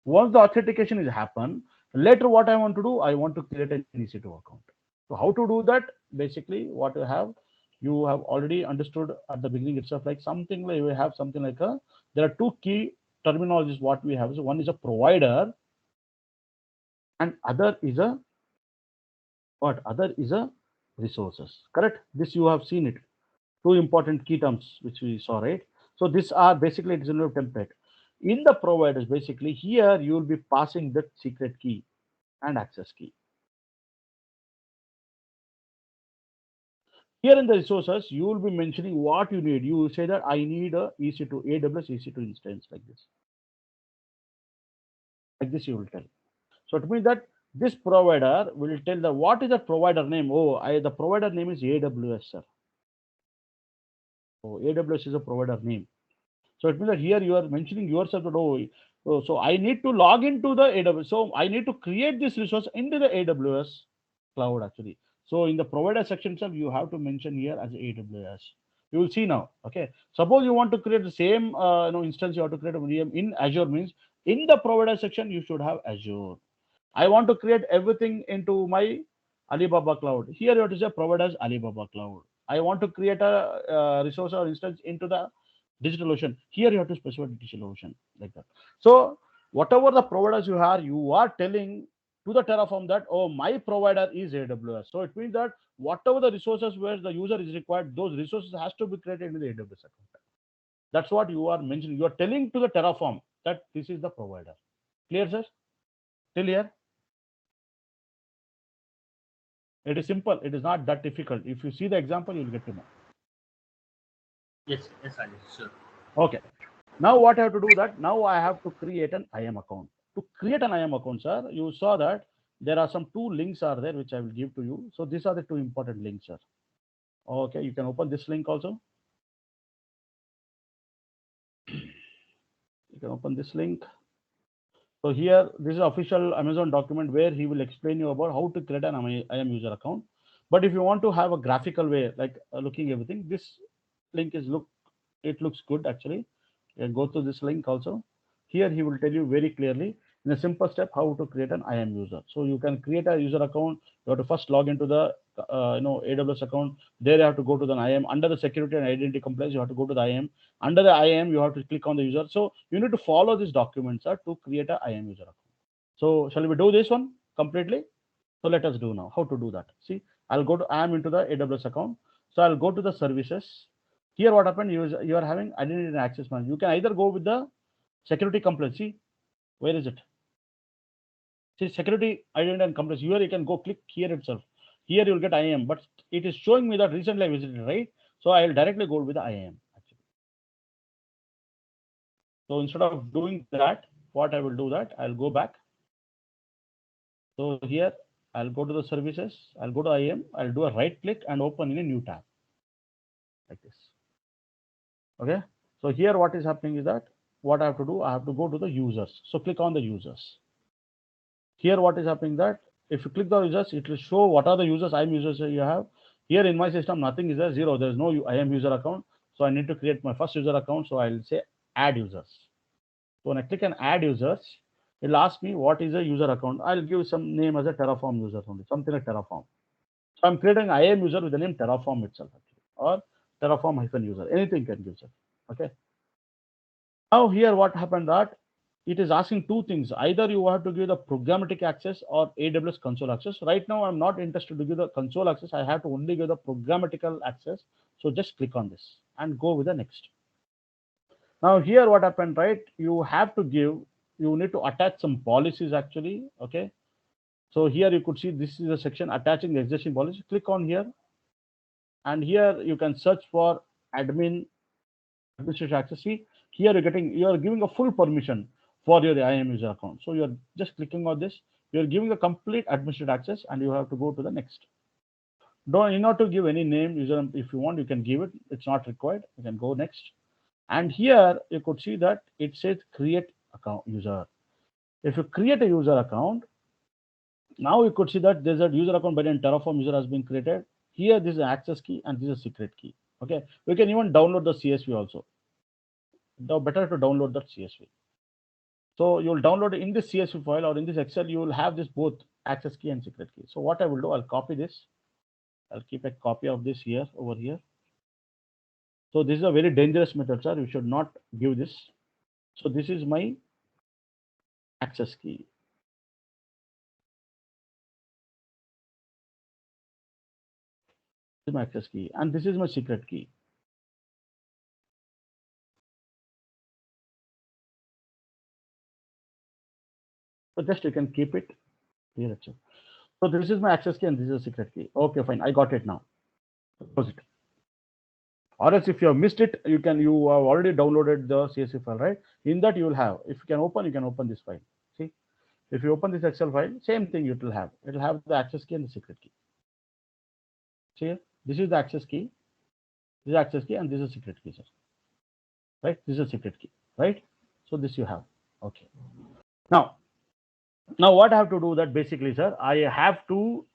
Once the authentication is happen, later what I want to do, I want to create an EC2 account. So how to do that? Basically, what you have already understood at the beginning itself, like something like we have something like a. There are two key terminologies what we have. So one is a provider, and other is a what? Other is a resources. Correct? This you have seen it. Two important key terms which we saw, right? So these are basically it's a template. In the providers, basically here you will be passing the secret key and access key. Here in the resources, you will be mentioning what you need. You say that I need a EC2, AWS EC2 instance like this. Like this you will tell. So it means that this provider will tell the what is the provider name. Oh, the provider name is AWS, sir. So AWS is a provider name. So it means that here you are mentioning yourself that so I need to log into the AWS. So I need to create this resource into the AWS cloud actually. So in the provider section itself, you have to mention here as AWS. You will see now. Okay. Suppose you want to create the same instance, you have to create a VM in Azure means in the provider section you should have Azure. I want to create everything into my Alibaba cloud. Here you have to say providers Alibaba cloud. I want to create a resource or instance into the DigitalOcean. Here you have to specify DigitalOcean like that. So whatever the providers you are telling to the Terraform that my provider is AWS. So it means that whatever the resources where the user is required, those resources has to be created in the AWS account. That's what you are mentioning. You are telling to the Terraform that this is the provider. Clear, sir? Till here? It is simple. It is not that difficult. If you see the example, you'll get to know. Yes, yes, Rajesh, sure. Okay. Now what I have to do that? Now I have to create an IAM account. To create an IAM account, sir, you saw that there are some two links are there which I will give to you. So these are the two important links, sir. Okay, you can open this link also. You can open this link. So here, this is official Amazon document where he will explain you about how to create an IAM user account. But if you want to have a graphical way, like looking everything, this link is it looks good actually. You can go to this link also. Here he will tell you very clearly in a simple step how to create an IAM user. So you can create a user account. You have to first log into the AWS account. There you have to go to the IAM. Under the security and identity compliance, you have to go to the IAM. Under the IAM, you have to click on the user. So you need to follow these documents to create an IAM user account. So shall we do this one completely? So let us do now how to do that. See, I'll go to IAM into the AWS account. So I'll go to the services. Here what happened, you are having identity and access management. You can either go with the security compliance. See, where is it? See, security, identity and compliance. Here you can go click here itself. Here you'll get IAM, but it is showing me that recently I visited, right? So I'll directly go with the IAM. Actually. So instead of doing that, what I will do that, I'll go back. So here I'll go to the services, I'll go to IAM, I'll do a right click and open in a new tab like this. Okay. So here what is happening is that what I have to do, I have to go to the users. So click on the users. Here what is happening that if you click the users, it will show what are the users, IAM users you have. Here in my system, nothing is there, zero. There is no IAM user account. So I need to create my first user account. So I'll say add users. So when I click on add users, it'll ask me what is a user account. I'll give some name as a Terraform user only, something like Terraform. So I'm creating IAM user with the name Terraform itself, actually, or Terraform-user. Anything can give, sir. Okay. Now here what happened that it is asking two things. Either you have to give the programmatic access or AWS console access. Right now, I'm not interested to give the console access. I have to only give the programmatical access. So just click on this and go with the next. Now here what happened, right? You have to give, you need to attach some policies actually. Okay. So here you could see this is a section attaching the existing policy. Click on here. And here you can search for administrative access. See, here you are giving a full permission for your IAM user account. So you're just clicking on this. You're giving a complete administrative access, and you have to go to the next. Don't you not to give any name user. If you want, you can give it. It's not required. You can go next. And here you could see that it says create account user. If you create a user account, now you could see that there's a user account by the name Terraform user has been created. Here, this is an access key and this is a secret key. Okay, we can even download the CSV also. Now, better to download that CSV. So you'll download it in this CSV file or in this Excel. You will have this both access key and secret key. So what I will do, I'll copy this. I'll keep a copy of this here over here. So this is a very dangerous method, sir. You should not give this. So this is my access key. This is my access key, and this is my secret key. So just you can keep it here. So this is my access key and this is a secret key. Okay, fine. I got it now. Close it. Or else if you have missed it, you have already downloaded the CSV file, right? In that you will have, if you can open this file. See, if you open this Excel file, same thing it will have. It will have the access key and the secret key. See here, this is the access key, this is access key, and this is secret key, sir. Right? This is a secret key, right? So this you have. Okay. Now, what I have to do that basically, sir, I have to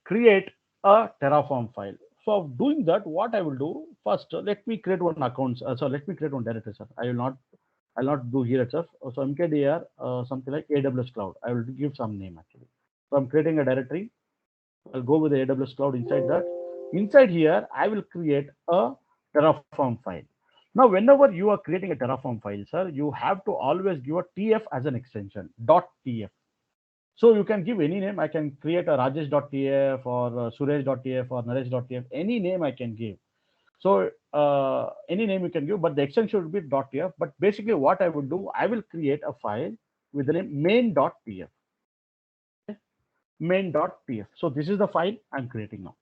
create a Terraform file. So of doing that, what I will do first, let me create one account. So let me create one directory, sir. I'll not do here itself. So mkdir something like AWS Cloud. I will give some name actually. So I'm creating a directory. I'll go with the AWS Cloud inside that. Inside here, I will create a Terraform file. Now, whenever you are creating a Terraform file, sir, you have to always give a TF as an extension, .tf. So you can give any name. I can create a Rajesh.tf or Suresh.tf or Naresh.tf, any name I can give. So any name you can give, but the extension should be .tf. But basically what I would do, I will create a file with the name main.tf. Main.tf. So this is the file I'm creating now.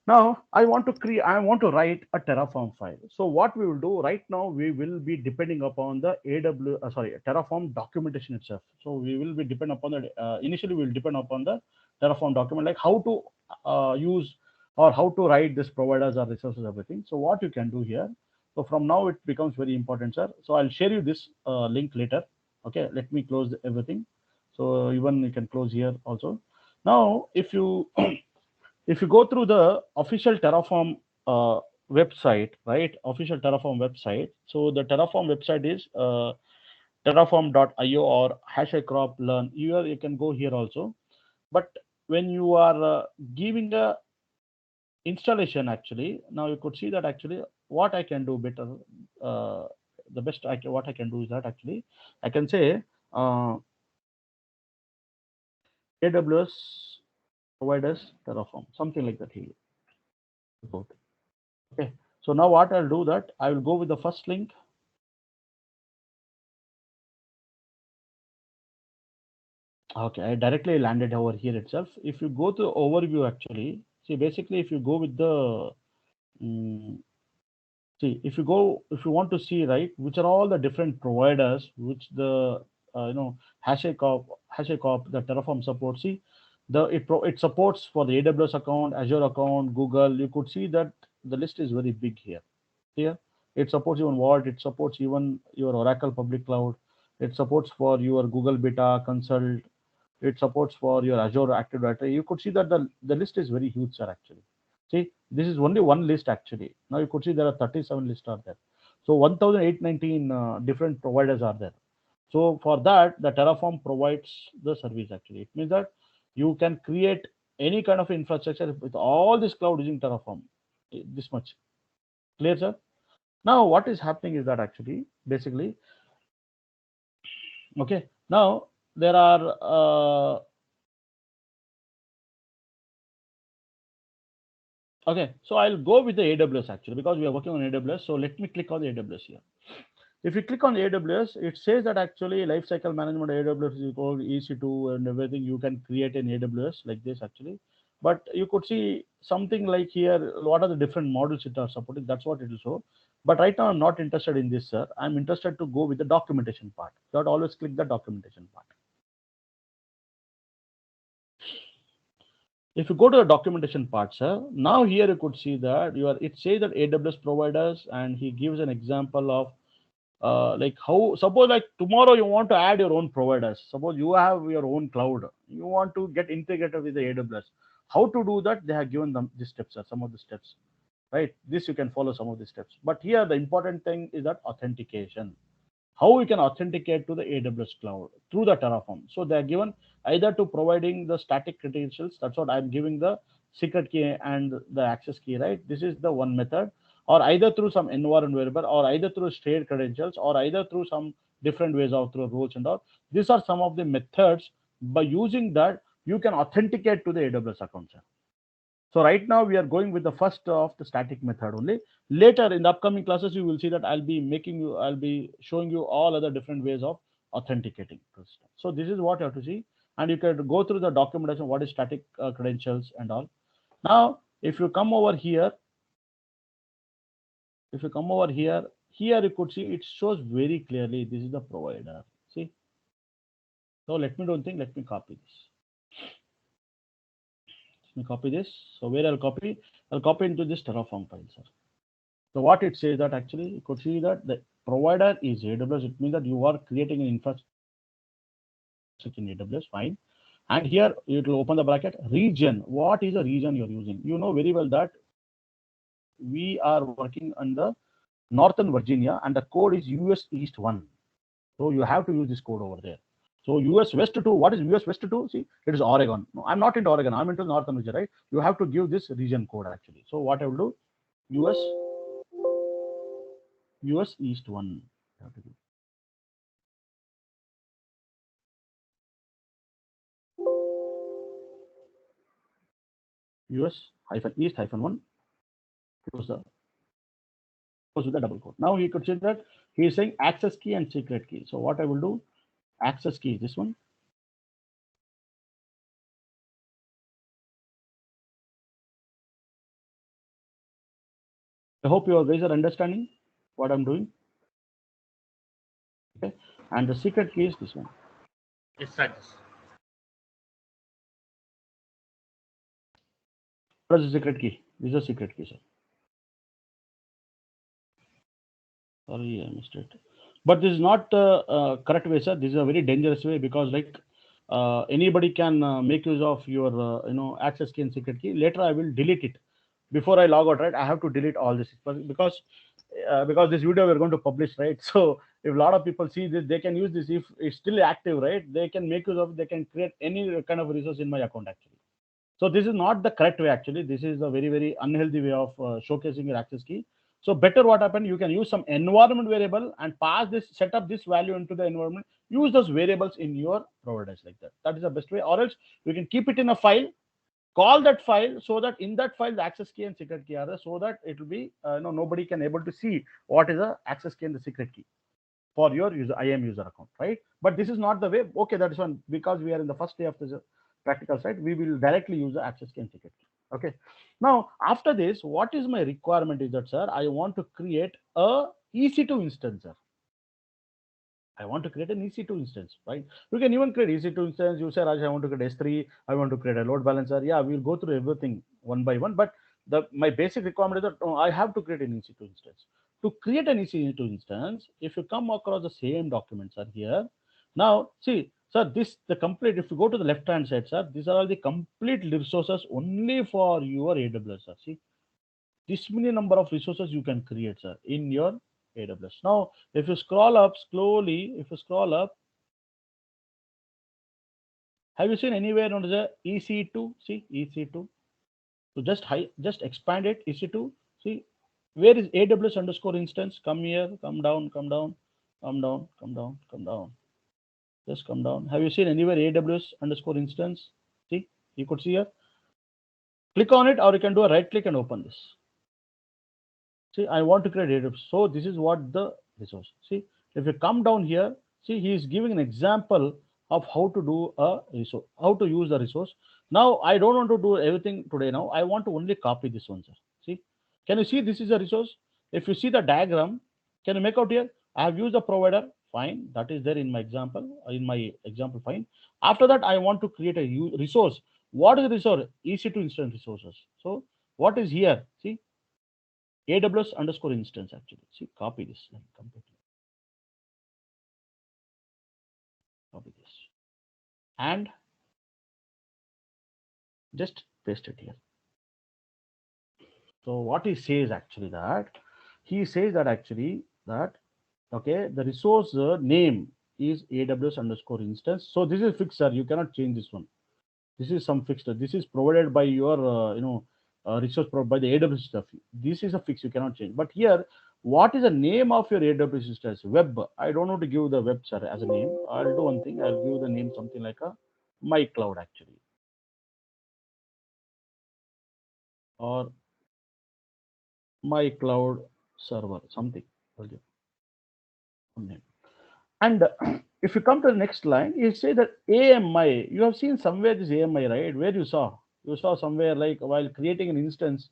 Now I want to write a Terraform file. So what we will do right now, we will be depending upon the Terraform documentation itself. So we will be depend upon the initially we will depend upon the Terraform document, like how to use or how to write this providers or resources, everything. So what you can do here. So from now it becomes very important, sir. So I'll share you this link later. Okay, let me close everything. So even you can close here also. Now, if you go through the official Terraform website, right? Official Terraform website. So the Terraform website is terraform.io or #crop learn. You can go here also. But when you are giving a installation, actually, now you could see that actually what I can do better. Uh, the best what I can do is that actually I can say AWS providers Terraform, something like that here. Okay. So now what I'll do that I will go with the first link. Okay, I directly landed over here itself. If you go to overview, actually, see basically if you go with the see if you want to see, right, which are all the different providers which the HashiCorp the Terraform supports. See it supports for the AWS account, Azure account, Google. You could see that the list is very big here. Here it supports even Vault, it supports even your Oracle public cloud, it supports for your Google Beta Consult, it supports for your Azure Active Directory. You could see that the list is very huge, sir, actually. See, this is only one list actually. Now you could see there are 37 lists are there. So 1819 different providers are there. So for that, the Terraform provides the service actually. It means that you can create any kind of infrastructure with all this cloud using Terraform. This much. Clear, sir? Now what is happening is that actually, basically, okay, now there are okay, so I'll go with the AWS actually because we are working on AWS. So let me click on the AWS here. If you click on the AWS, it says that actually lifecycle management AWS is called EC2 and everything. You can create an AWS like this actually. But you could see something like here, what are the different models it are supporting? That's what it will show. But right now I'm not interested in this, sir. I'm interested to go with the documentation part. You have to always click the documentation part. If you go to the documentation part, sir, now here you could see that it says that AWS providers, and he gives an example of like how, suppose like tomorrow you want to add your own providers. Suppose you have your own cloud, you want to get integrated with the AWS. How to do that? They have given them these steps, sir, some of the steps, right? This you can follow some of the steps. But here the important thing is that authentication, how we can authenticate to the AWS cloud through the Terraform. So they are given either to providing the static credentials. That's what I'm giving the secret key and the access key, right? This is the one method, or either through some environment variable, or either through shared credentials, or either through some different ways of through roles and all. These are some of the methods. By using that, you can authenticate to the AWS account, sir. So right now we are going with the first of the static method only. Later in the upcoming classes, you will see that I'll be showing you all other different ways of authenticating. So this is what you have to see, and you can go through the documentation, what is static credentials and all. Now If you come over here, here you could see it shows very clearly this is the provider. See, so let me do one thing. Let me copy this. Let me copy this. So where I'll copy into this Terraform file, sir. So what it says that actually you could see that the provider is AWS. It means that you are creating an infrastructure in AWS. Fine. And here it will open the bracket region. What is the region you're using? You know very well that we are working under Northern Virginia and the code is US East 1. So you have to use this code over there. So US West 2, what is US West 2? See, it is Oregon. No, I'm not into Oregon, I'm into Northern Virginia, right? You have to give this region code actually. So what I will do, US East 1. Have to give. US hyphen East hyphen 1. Close with the double quote. Now you could see that he is saying access key and secret key. So what I will do, access key is this one. I hope you guys are understanding what I'm doing. Okay, and the secret key is this one. Yes, Rajesh. What is the secret key? This is a secret key, sir. Sorry, I missed it. But this is not correct way, sir. This is a very dangerous way because like anybody can make use of your access key and secret key. Later I will delete it. Before I log out, right? I have to delete all this because this video we're going to publish, right? So if a lot of people see this, they can use this. If it's still active, right? They can make use of it. They can create any kind of resource in my account actually. So this is not the correct way actually. This is a very, very unhealthy way of showcasing your access key. So better what happened, you can use some environment variable and pass this, set up this value into the environment, use those variables in your providers like that. That is the best way. Or else you can keep it in a file, call that file so that in that file the access key and secret key are there, so that it will be nobody can able to see what is the access key and the secret key for your IAM user account, right? But this is not the way. Okay, that is one, because we are in the first day of the practical side, we will directly use the access key and secret key. Okay, now after this, what is my requirement is that, sir, I want to create a EC2 instance, sir. I want to create an EC2 instance, right? You can even create EC2 instance. You say, Raj, I want to create S3. I want to create a load balancer. Yeah, we'll go through everything one by one. But my basic requirement is that I have to create an EC2 instance. To create an EC2 instance, if you come across the same documents are here. Now, see, sir, the complete. If you go to the left-hand side, sir, these are all the complete resources only for your AWS, sir. See, this many number of resources you can create, sir, in your AWS. Now, if you scroll up slowly, have you seen anywhere on the EC2? See EC2. So just expand it. EC2. See, where is AWS underscore instance? Come here, come down, come down, come down, come down, come down. Just come down. Have you seen anywhere AWS underscore instance? See, you could see here. Click on it, or you can do a right click and open this. See, I want to create AWS. So this is what the resource. See, if you come down here, see, he is giving an example of how to do a resource, how to use the resource. Now, I don't want to do everything today. Now, I want to only copy this one, sir. See, can you see this is a resource? If you see the diagram, can you make out here? I have used the provider. Fine, that is there in my example. Fine. After that, I want to create a resource. What is the resource? EC2 instance resources. So, what is here? See, AWS underscore instance actually. See, copy this completely. Copy this. And just paste it here. So what he says actually that okay, the resource name is AWS underscore instance. So this is fixed, sir. You cannot change this one. This is some fixed. This is provided by your resource by the AWS stuff. This is a fix. You cannot change. But here, what is the name of your AWS instance? Web. I don't want to give the web, sir, as a name. I'll do one thing. I'll give the name something like a my cloud actually, or my cloud server something. I'll give one name. And if you come to the next line, you say that AMI. You have seen somewhere this AMI, right? Where you saw You saw somewhere like while creating an instance,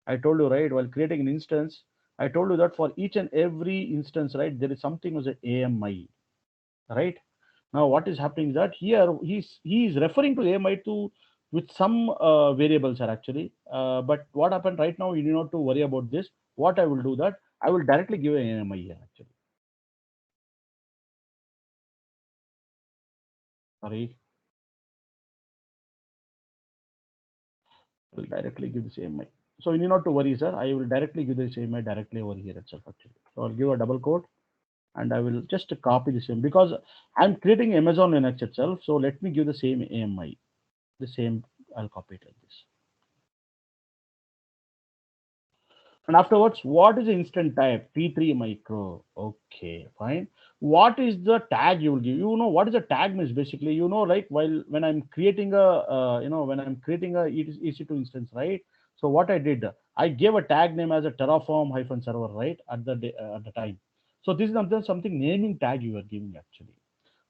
I told you, right? While creating an instance, I told you that for each and every instance, right, there is something as a AMI, right? Now, what is happening is that here he is referring to AMI to with some variables are actually. But what happened right now? You need not to worry about this. What I will do that I will directly give an AMI here actually. Sorry, I will directly give this AMI. So you need not to worry, sir. I will directly give this AMI directly over here itself actually. So I'll give a double quote and I will just copy the same because I'm creating Amazon Linux itself. So let me give the same AMI, the same. I'll copy it like this. And afterwards, what is the instant type? P3 micro. Okay, fine. What is the tag you will give? You know what is the tag means basically. You know, like while when I'm creating a when I'm creating a EC2 instance, right? So what I did, I gave a tag name as a Terraform hyphen server, right? At the time. So this is something naming tag you are giving actually.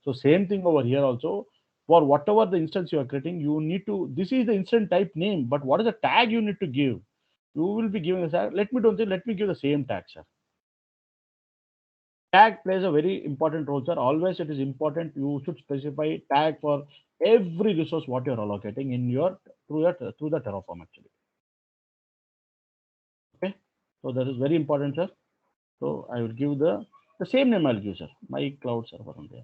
So same thing over here also. For whatever the instance you are creating, you need to. This is the instant type name, but what is the tag you need to give? You will be giving a tag. Let me don't say. Let me give the same tag, sir. Tag plays a very important role, sir. Always it is important. You should specify tag for every resource what you are allocating in your through the Terraform actually. Okay. So that is very important, sir. So I will give the same name I'll give, sir. My cloud server only.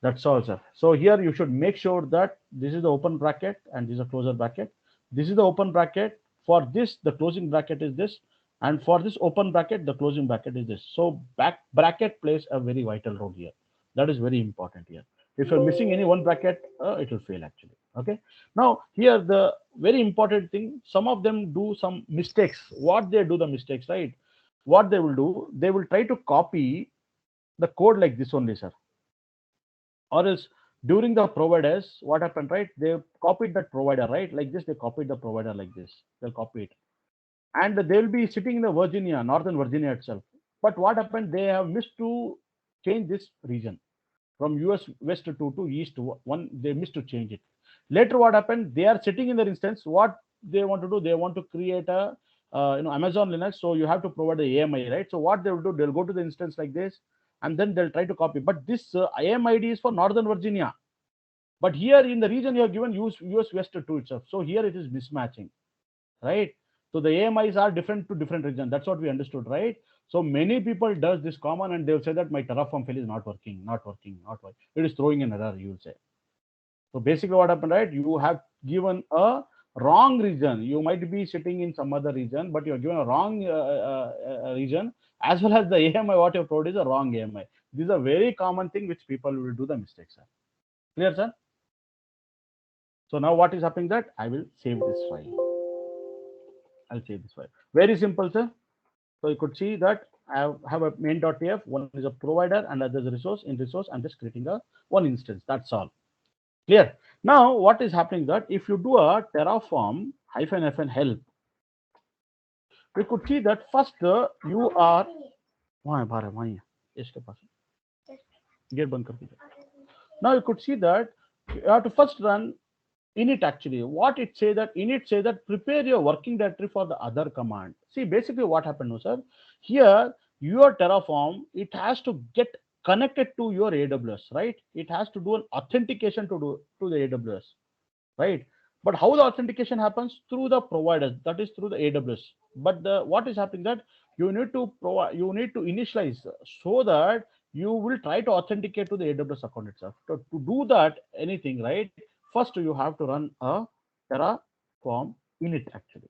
That's all, sir. So here you should make sure that this is the open bracket and this is a closer bracket. This is the open bracket. For this, the closing bracket is this. And for this open bracket, the closing bracket is this. So back bracket plays a very vital role here. That is very important here. If you're missing any one bracket, it will fail actually. Okay. Now here the very important thing, some of them do some mistakes. What they do the mistakes, right? What they will do, they will try to copy the code like this only, sir, or else during the providers what happened, right? They copied that provider, right? Like this, they copied the provider like this, they'll copy it, and they'll be sitting in the Virginia, northern Virginia itself. But what happened, they have missed to change this region from US west to east to one. They missed to change it. Later what happened, they are sitting in their instance. What they want to do, they want to create a Amazon Linux. So you have to provide the AMI, right? So what they will do, they'll go to the instance like this, and then they'll try to copy. But this IMID is for northern Virginia, but here in the region you have given US west to itself. So here it is mismatching, right? So the AMIs are different to different region. That's what we understood, right? So many people does this common and they'll say that my Terraform file is not working, not working, not working. It is throwing an error, you will say. So basically what happened, right? You have given a wrong region. You might be sitting in some other region, but you are given a wrong region, as well as the AMI what you have told is a wrong AMI. This is a very common thing which people will do the mistakes. Sir. Clear, sir? So now what is happening that I will save this file. I'll save this file. Very simple, sir. So you could see that I have a main.tf, one is a provider and other is a resource. In resource, I'm just creating a one instance. That's all. Clear. Now, what is happening that if you do a Terraform -fn help, we could see that first you are Gate बंद कर दीजिए. Now you could see that you have to first run init actually. What it say that init say that prepare your working directory for the other command. See basically what happened no sir. Here your Terraform, it has to get connected to your AWS, right? It has to do an authentication to the AWS, right? But how the authentication happens? Through the providers, that is through the AWS. But the what is happening that you need to provide, you need to initialize so that you will try to authenticate to the AWS account itself. To do that anything, right? First you have to run a Terraform init actually.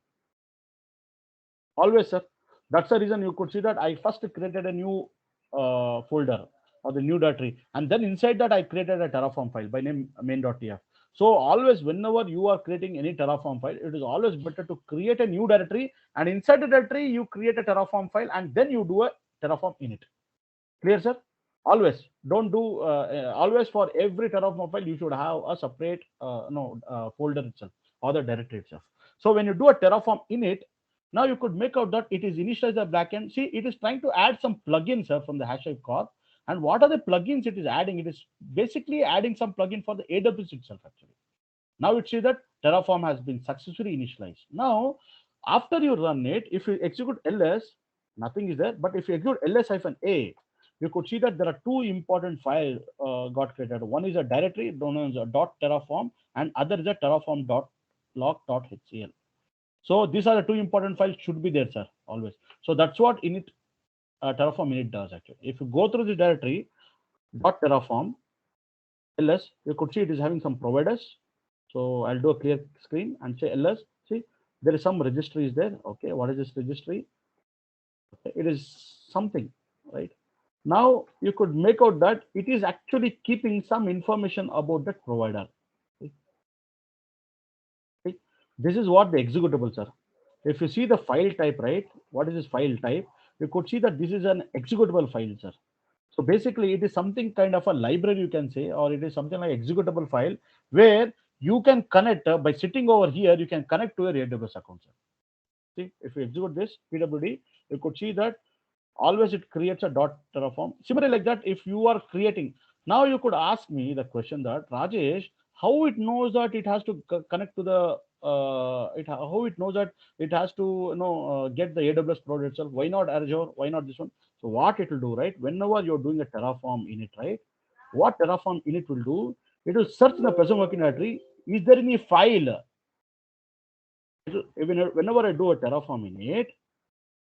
Always, sir. That's the reason you could see that I first created a new folder or the new directory, and then inside that I created a Terraform file by name main.tf. So always, whenever you are creating any Terraform file, it is always better to create a new directory, and inside the directory you create a Terraform file, and then you do a Terraform init. Clear, sir? Always don't do always for every Terraform file you should have a separate folder itself or the directory itself. So when you do a Terraform init, now you could make out that it is initialized the backend. See, it is trying to add some plugins from the HashiCorp core. And what are the plugins it is adding? It is basically adding some plugin for the AWS itself actually. Now it says that Terraform has been successfully initialized. Now, after you run it, if you execute ls, nothing is there. But if you execute ls-a, you could see that there are two important files got created. One is a directory known as a .terraform, and other is a terraform.log.hcl. So these are the two important files should be there, sir, always. So that's what init Terraform init does actually. If you go through the directory .terraform ls, you could see it is having some providers. So I'll do a clear screen and say ls. See, there is some registry is there. Okay, what is this registry? Okay, it is something, right? Now you could make out that it is actually keeping some information about that provider. Okay. This is what the executables are. If you see the file type, right? What is this file type? You could see that this is an executable file, sir. So basically, it is something kind of a library, you can say, or it is something like executable file where you can connect by sitting over here. You can connect to your AWS account, sir. See, if you execute this PWD, you could see that always it creates a .terraform. Similarly, like that, if you are creating, now you could ask me the question that Rajesh, how it knows that it has to connect to the how it knows that it has to get the AWS product itself. Why not Azure? Why not this one? So what it will do, right? Whenever you're doing a Terraform init, right? What Terraform init will do? It will search in the present working directory. Is there any file? Whenever I do a Terraform init,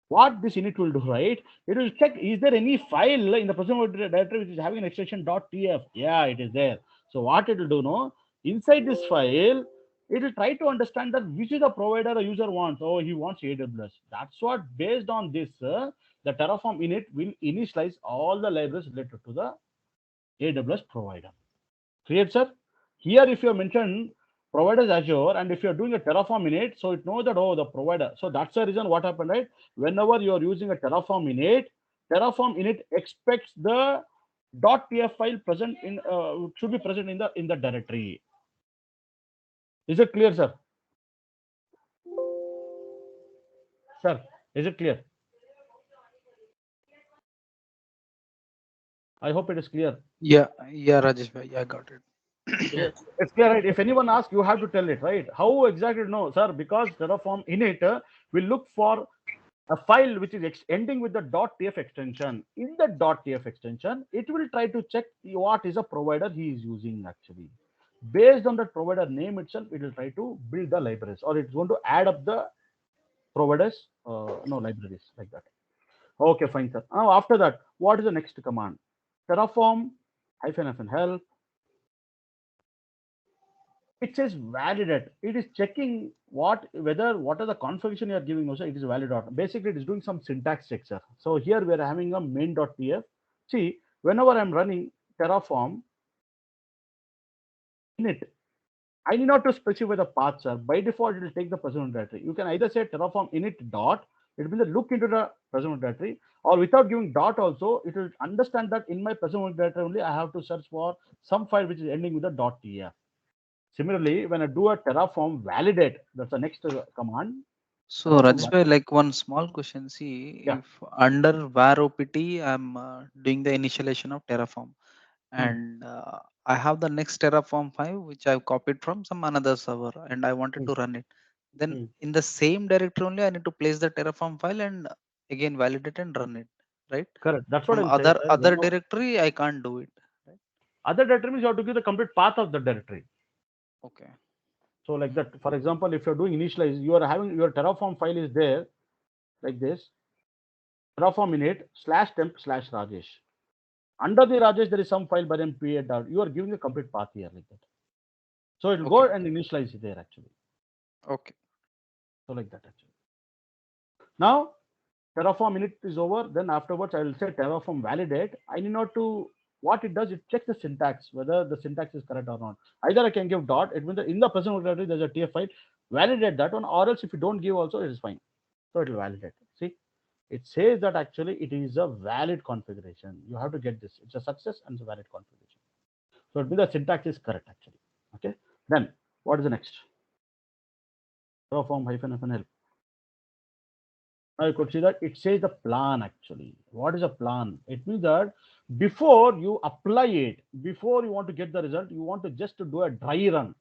what this init will do, right? It will check, is there any file in the present directory which is having an extension .tf? Yeah, it is there. So what it will do, no? Inside this file, it will try to understand that which is the provider a user wants. Oh, he wants AWS. That's what, based on this, the Terraform init will initialize all the libraries related to the AWS provider. Clear, sir? Here, if you mention providers Azure, and if you're doing a Terraform init, so it knows that, oh, the provider. So that's the reason what happened, right? Whenever you're using a Terraform init expects the .tf file present in should be present in the directory. Is it clear, sir? Sir, is it clear? I hope it is clear. Yeah, yeah, Rajesh bhai, I got it. It's clear, right? If anyone asks, you have to tell it, right? How exactly? No, sir, because Terraform init will look for a file which is ending with the .tf extension. In the .tf extension, it will try to check what is a provider he is using actually. Based on that provider name itself, it will try to build the libraries, or it's going to add up the providers, libraries like that. Okay, fine, sir. Now after that, what is the next command? Terraform -FN help. It says validate. It is checking what are the configuration you are giving also, it is valid or not. Basically, it is doing some syntax check, sir. So here we are having a main.tf. See, whenever I'm running Terraform init, I need not to specify the path, sir. By default, it will take the present directory. You can either say Terraform init dot, it will look into the present directory, or without giving dot also, it will understand that in my present directory only I have to search for some file which is ending with a .tf. Similarly, when I do a Terraform validate, that's the next command. So Terraform Rajesh bhai, like one small question. See, yeah. if under var opt I'm doing the initialization of Terraform, Hmm. and I have the next Terraform 5 which I've copied from some another server, and I wanted Hmm. to run it. Then Hmm. in the same directory only I need to place the Terraform file and again validate and run it, right? Correct. That's what From I'm saying, sir. other directory I can't do it, right? Other directory means you have to give the complete path of the directory. Okay. So like that, for example, if you're doing initialize, you are having your Terraform file is there like this. Terraform init /temp/Rajesh. Under the Rajesh, there is some file by name pa. You are giving the complete path here like that. So it will go Okay. and initialize it there actually. Okay. So like that actually. Now Terraform init is over. Then afterwards, I will say Terraform validate. I need not to, what it does, it checks the syntax, whether the syntax is correct or not. Either I can give dot, it means that in the present directory, there's a TF file, validate that one, or else if you don't give also, it is fine. So it will validate. See, it says that actually it is a valid configuration. You have to get this. It's a success and it's a valid configuration. So it means the syntax is correct actually. Okay. Then what is the next? Terraform -FN help. Now you could see that it says the plan actually. What is a plan? It means that before you apply it, before you want to get the result, you want to just to do a dry run.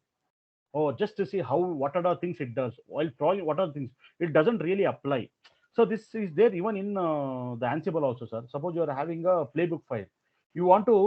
Oh, just to see how what are the things it does. While throwing what are the things it doesn't really apply. So this is there even in the Ansible also, sir. Suppose you are having a playbook file, you want to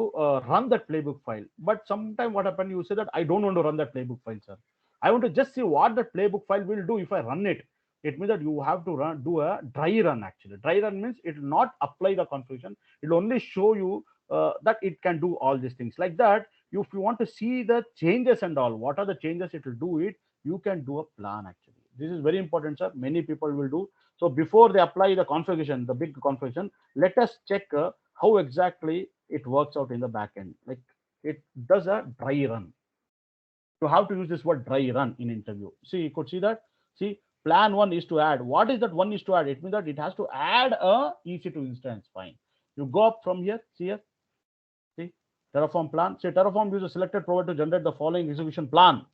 run that playbook file, but sometime what happened? You say that I don't want to run that playbook file, sir. I want to just see what that playbook file will do if I run it. It means that you have to do a dry run. Actually, dry run means it will not apply the configuration. It will only show you that it can do all these things like that. If you want to see the changes and all, what are the changes it will do it, you can do a plan actually. This is very important, sir. Many people will do. So before they apply the configuration, the big configuration, let us check how exactly it works out in the back end. Like it does a dry run. You have to use this word dry run in interview. See, you could see that. See, plan one is to add. What is that one is to add? It means that it has to add a EC2 instance. Fine. You go up from here. See here. See, Terraform plan. Say Terraform uses selected provider to generate the following execution plan.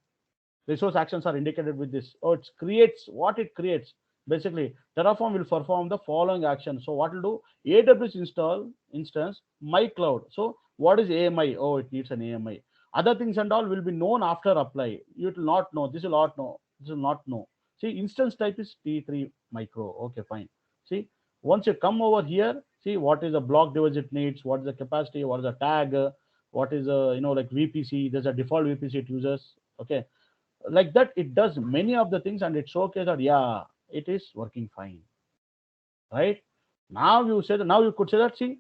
Resource actions are indicated with this. Oh, it creates what it creates. Basically, Terraform will perform the following action. So what will do? AWS install instance, my cloud. So what is AMI? Oh, it needs an AMI. Other things and all will be known after apply. You will not know. This will not know. This will not know. See, instance type is T3 micro. Okay, fine. See, once you come over here, see what is the block device it needs, what is the capacity, what is the tag, what is like VPC. There's a default VPC it uses. Okay, like that it does many of the things and it showcases that yeah, it is working fine, right? Now you say that, now you could say that, see,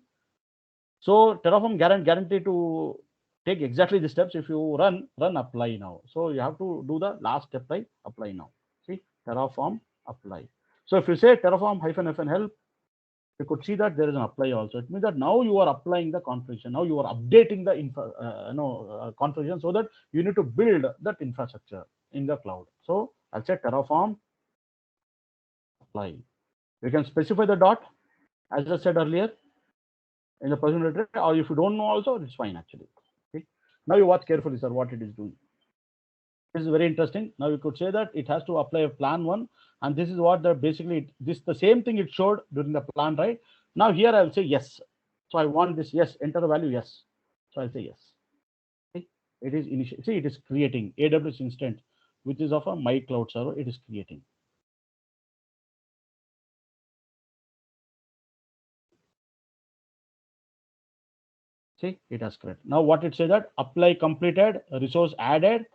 so Terraform guarantee to take exactly the steps. If you run apply now, so you have to do the last step, like apply now. See, Terraform apply. So if you say Terraform -fn help, you could see that there is an apply also. It means that now you are applying the configuration. Now you are updating the configuration, so that you need to build that infrastructure in the cloud. So I'll say Terraform apply. You can specify the dot, as I said earlier, in the person directory, or if you don't know also, it's fine actually. Okay. Now you watch carefully, sir, what it is doing. This is very interesting. Now you could say that it has to apply a plan one, and this is what the basically this the same thing it showed during the plan, right? Now here I will say yes. So I want this yes, enter the value yes. So I'll say yes. Okay. It is initial. See, it is creating AWS instance, which is of a my cloud server. It is creating. See, it has created. Now what it says that apply completed, resource added.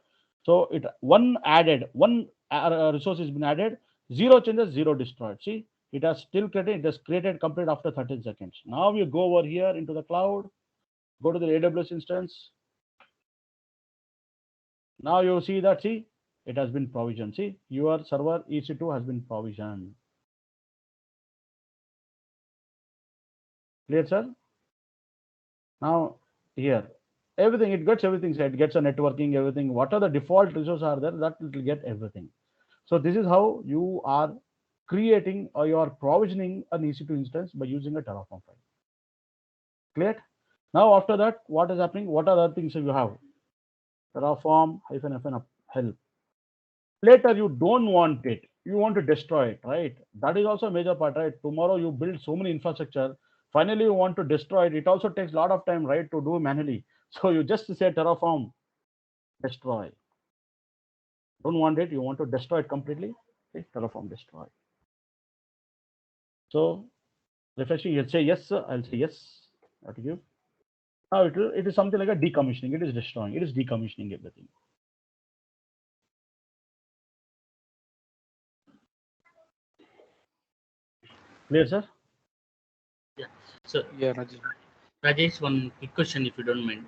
So it one added, one resource has been added, zero changes, zero destroyed. See, it has still created, it has created complete after 13 seconds. Now you go over here into the cloud, go to the AWS instance. Now you see that, see, it has been provisioned. See, your server EC2 has been provisioned. Clear, sir? Now here, everything, it gets everything. So it gets a networking, everything. What are the default resources are there, that it will get everything. So this is how you are creating or you are provisioning an EC2 instance by using a Terraform file. Clear? Now after that, what is happening? What are the other things you have? Terraform -fn help. Later you don't want it. You want to destroy it, right? That is also a major part, right? Tomorrow you build so many infrastructure. Finally, you want to destroy it. It also takes a lot of time, right, to do manually. So you just say Terraform destroy. Don't want it. You want to destroy it completely. Okay, Terraform destroy. So refreshing, you'll say yes, sir. I'll say yes. What to give? Now it is something like a decommissioning. It is destroying. It is decommissioning everything. Clear, sir? Yeah. So Yeah, Rajesh. Rajesh, one quick question, if you don't mind.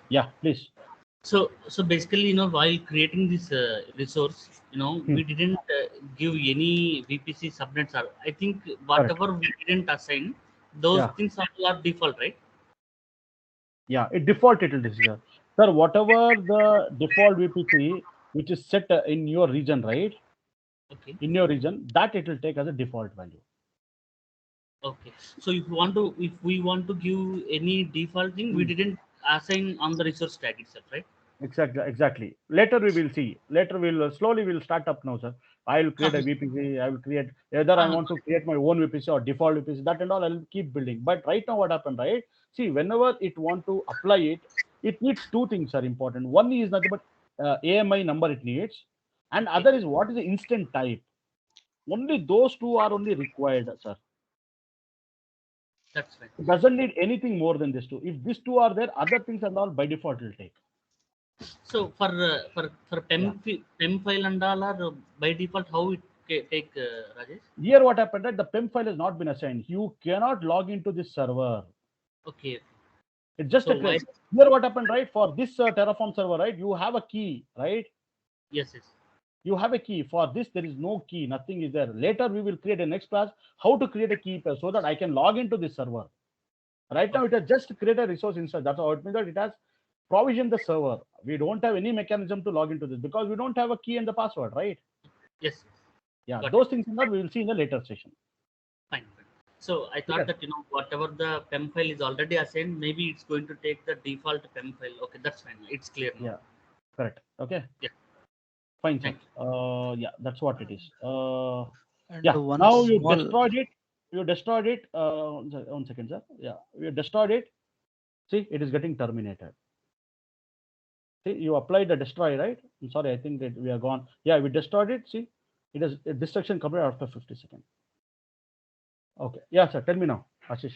Yeah, please. So basically, while creating this resource, Hmm. we didn't give any VPC subnets. Or I think Correct. whatever we didn't assign, those Yeah. things are default, right? Yeah. It default it will is there. Sir, whatever the default VPC which is set in your region, right? Okay. In your region, that it will take as a default value. Okay. So if we want to give any default thing, we Hmm. didn't assign on the resource tag itself, right? Exactly, exactly. Later we will see. Later we'll slowly we'll start up now, sir. I will create a VPC. I will create either I want to create my own VPC or default VPC. That and all I'll keep building. But right now, what happened, right? See, whenever it want to apply it, it needs two things are important. One is nothing but AMI number it needs, and other is what is the instant type. Only those two are only required, sir. That's fine. It doesn't need anything more than these two. If these two are there, other things and all by default will take. So for PEM file and all are by default how it take Rajesh? Here what happened, right? The PEM file has not been assigned. You cannot log into this server. Okay. It's just So a here what happened, right? For this Terraform server, right? You have a key, right? Yes. You have a key. For this, there is no key. Nothing is there. Later, we will create a next class how to create a key pair so that I can log into this server. Right now, it has just created a resource instance. That's how it means that it has provisioned the server. We don't have any mechanism to log into this because we don't have a key and the password, right? Yes. Yeah, Got those things in that we will see in the later session. Fine. So I thought that whatever the PEM file is already assigned, maybe it's going to take the default PEM file. Okay, that's fine. It's clear now. Yeah, correct. Okay. Yeah. Fine, sir. Thank Yeah, that's what it is. And Yeah. one Now you small destroyed it. You destroyed it. 1 second, sir. Yeah, you destroyed it. See, it is getting terminated. See, you applied the destroy, right? I'm sorry, I think that we are gone. Yeah, we destroyed it. See, it is destruction completed after 50 seconds. Okay. Yeah, sir. Tell me now, Ashish.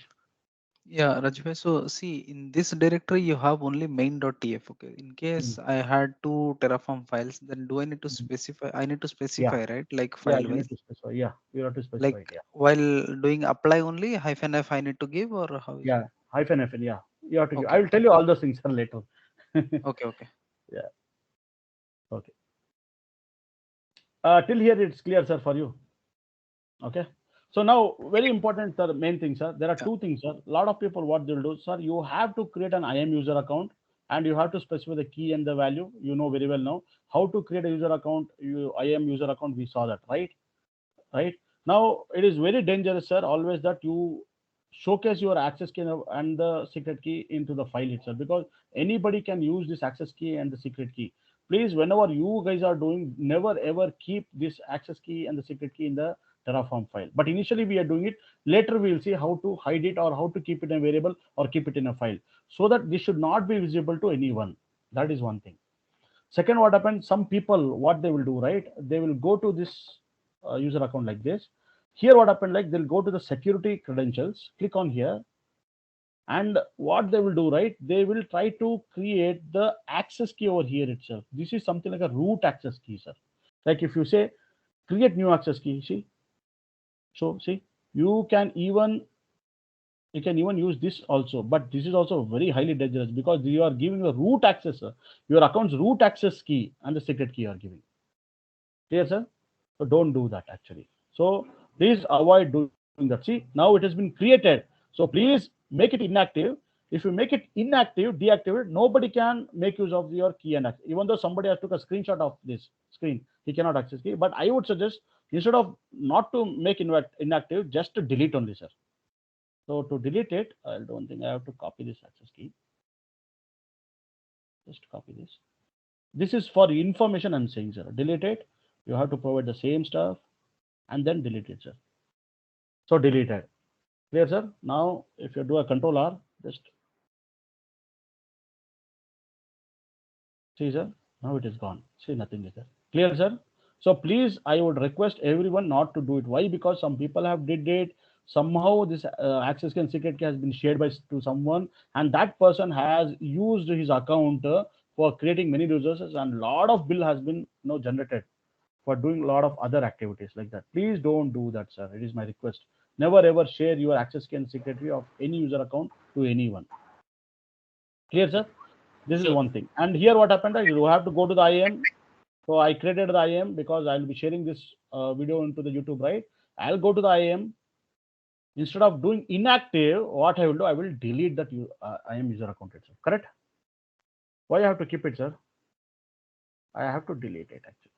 Yeah, Rajbhai. So see, in this directory you have only main.tf. Okay. In case I had two Terraform files, then do I need to specify? I need to Yeah. specify, right? Like Yeah, file you need wise. to specify. Yeah, you have to Like specify it. Yeah. while doing apply only -f I need to give, or how is it? Yeah. Hyphen FN. Yeah. You have to give. I Okay. will tell you all those things sir, later. Okay. Yeah. Okay. Till here it's clear, sir, for you. Okay. So now, very important, sir, main thing, sir. There are Yeah. two things, sir. A lot of people, what they'll do, sir, you have to create an IAM user account and you have to specify the key and the value. You know very well now how to create a user account. IAM user account, we saw that, right? Right. Now, it is very dangerous, sir, always that you showcase your access key and the secret key into the file itself because anybody can use this access key and the secret key. Please, whenever you guys are doing, never ever keep this access key and the secret key in the Terraform file. But initially we are doing it. Later we will see how to hide it or how to keep it in a variable or keep it in a file so that this should not be visible to anyone. That is one thing. Second, what happens? Some people, what they will do, right? They will go to this user account like this. Here, what happened? Like they'll go to the security credentials, click on here, and what they will do, right? They will try to create the access key over here itself. This is something like a root access key, sir. Like if you say create new access key, see. So see, you can even use this also, but this is also very highly dangerous because you are giving a root access, sir. Your account's root access key and the secret key are giving. Clear, sir? So don't do that actually. So please avoid doing that. See, now it has been created. So please make it inactive. If you make it inactive, deactivate, nobody can make use of your key and access. Even though somebody has took a screenshot of this screen, he cannot access key. But I would suggest instead of not to make inactive, just to delete only, sir. So to delete it, I don't think I have to copy this access key. Just copy this. This is for information I'm saying, sir. Delete it. You have to provide the same stuff and then delete it, sir. So deleted. Clear, sir? Now, if you do a control R, just see, sir. Now it is gone. See, nothing is there. Clear, sir? So please, I would request everyone not to do it. Why? Because some people have did it. Somehow this access key and secret key has been shared by to someone, and that person has used his account for creating many resources, and lot of bill has been generated for doing a lot of other activities like that. Please don't do that, sir. It is my request. Never ever share your access key and secret key of any user account to anyone. Clear, sir? This is Sure. one thing. And here what happened is you have to go to the IAM. So I created the IAM because I'll be sharing this video into the YouTube, right? I'll go to the IAM. Instead of doing inactive, what I will do, I will delete that IAM user account itself. Correct? Why I have to keep it, sir? I have to delete it actually.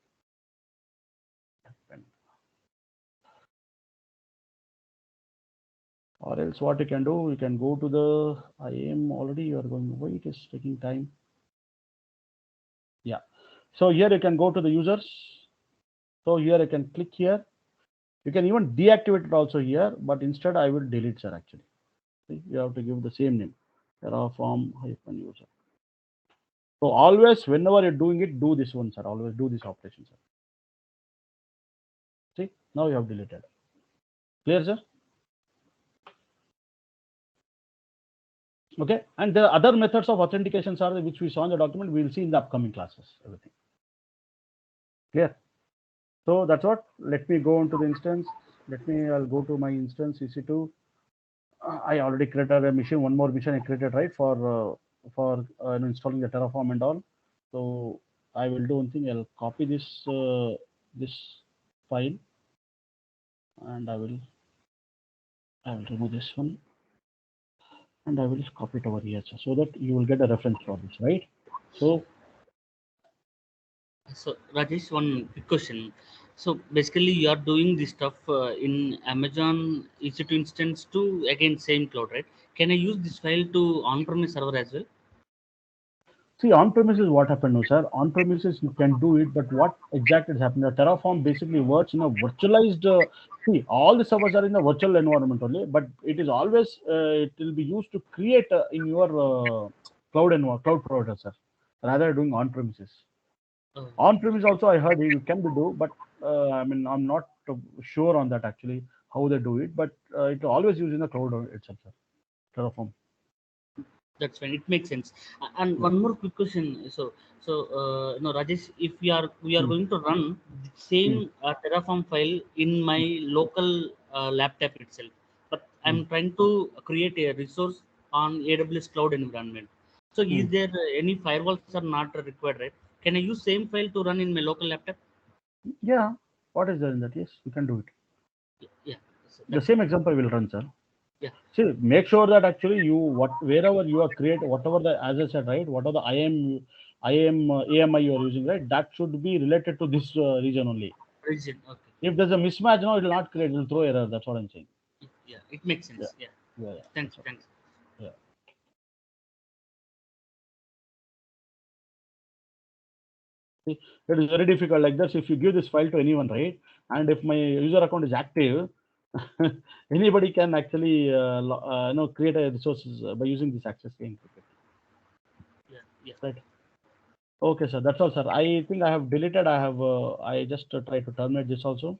Or else what you can do, you can go to the IAM already. You are going, why it is taking time? Yeah. So here you can go to the users. So here I can click here. You can even deactivate it also here, but instead I will delete, sir, actually. See, you have to give the same name, Terraform-user. So always, whenever you're doing it, do this one, sir. Always do this operation, sir. See, now you have deleted. Clear, sir? Okay. And the other methods of authentications are which we saw in the document. We'll see in the upcoming classes. Everything clear. So that's what. Let me go into the instance. I'll go to my instance EC2. I already created a mission. One more mission I created, right, for installing the Terraform and all. So I will do one thing. I'll copy this file, and I will remove this one, and I will copy it over here, so that you will get a reference for this, right? So Rajesh, one quick question. So basically, you are doing this stuff in Amazon EC2 instance to again same cloud, right? Can I use this file to on-premise server as well? see, on-premises what happened now, sir. On-premises you can do it, but what exactly is happening? The Terraform basically works in a virtualized. See, all the servers are in a virtual environment only, but it is always it will be used to create in your cloud provider, sir, rather doing on-premises. Oh, On-premise also I heard you can be do, but I mean I'm not sure on that actually how they do it, but it always used in the cloud itself, sir. Terraform. that's fine. It makes sense. And Mm. one more quick question. Rajesh, if we are Mm. going to run the Mm. same Terraform file in my local laptop itself, but Mm. I'm trying to create a resource on AWS cloud environment. So is Mm. there any firewalls are not required, right? Can I use same file to run in my local laptop? Yeah, what is there in that? Yes, you can do it. Yeah. So The that's same fine. example will run, sir. Yeah. See, make sure that actually wherever you are create whatever the, as I said, right, whatever the IAM AMI you are using, right, that should be related to this region only. Region. Okay. If there's a mismatch, no, it will not create. It will throw error. That's what I'm saying. Yeah. It makes Yeah, sense. Yeah. yeah. Thanks. That's all. Thanks. Yeah. See, it is very difficult like this. If you give this file to anyone, right, and if my user account is active, anybody can actually create a resources by using this access key encrypted. Yeah. Yeah. Right. Okay, sir. That's all, sir. I think I have deleted. I just try to terminate this also.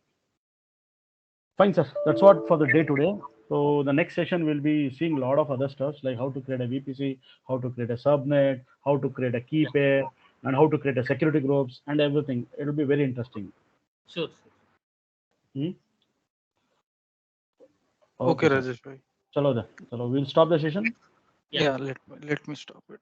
Fine, sir. That's what for the day today. So the next session will be seeing a lot of other stuffs like how to create a VPC, how to create a subnet, how to create a key Yeah. pair, and how to create a security groups and everything. It will be very interesting. Sure. Sure. Hmm? Okay, Okay, sir. Rajesh bhai. Chalo then. Chalo, we'll stop the session. Yeah. Yeah, let me stop it.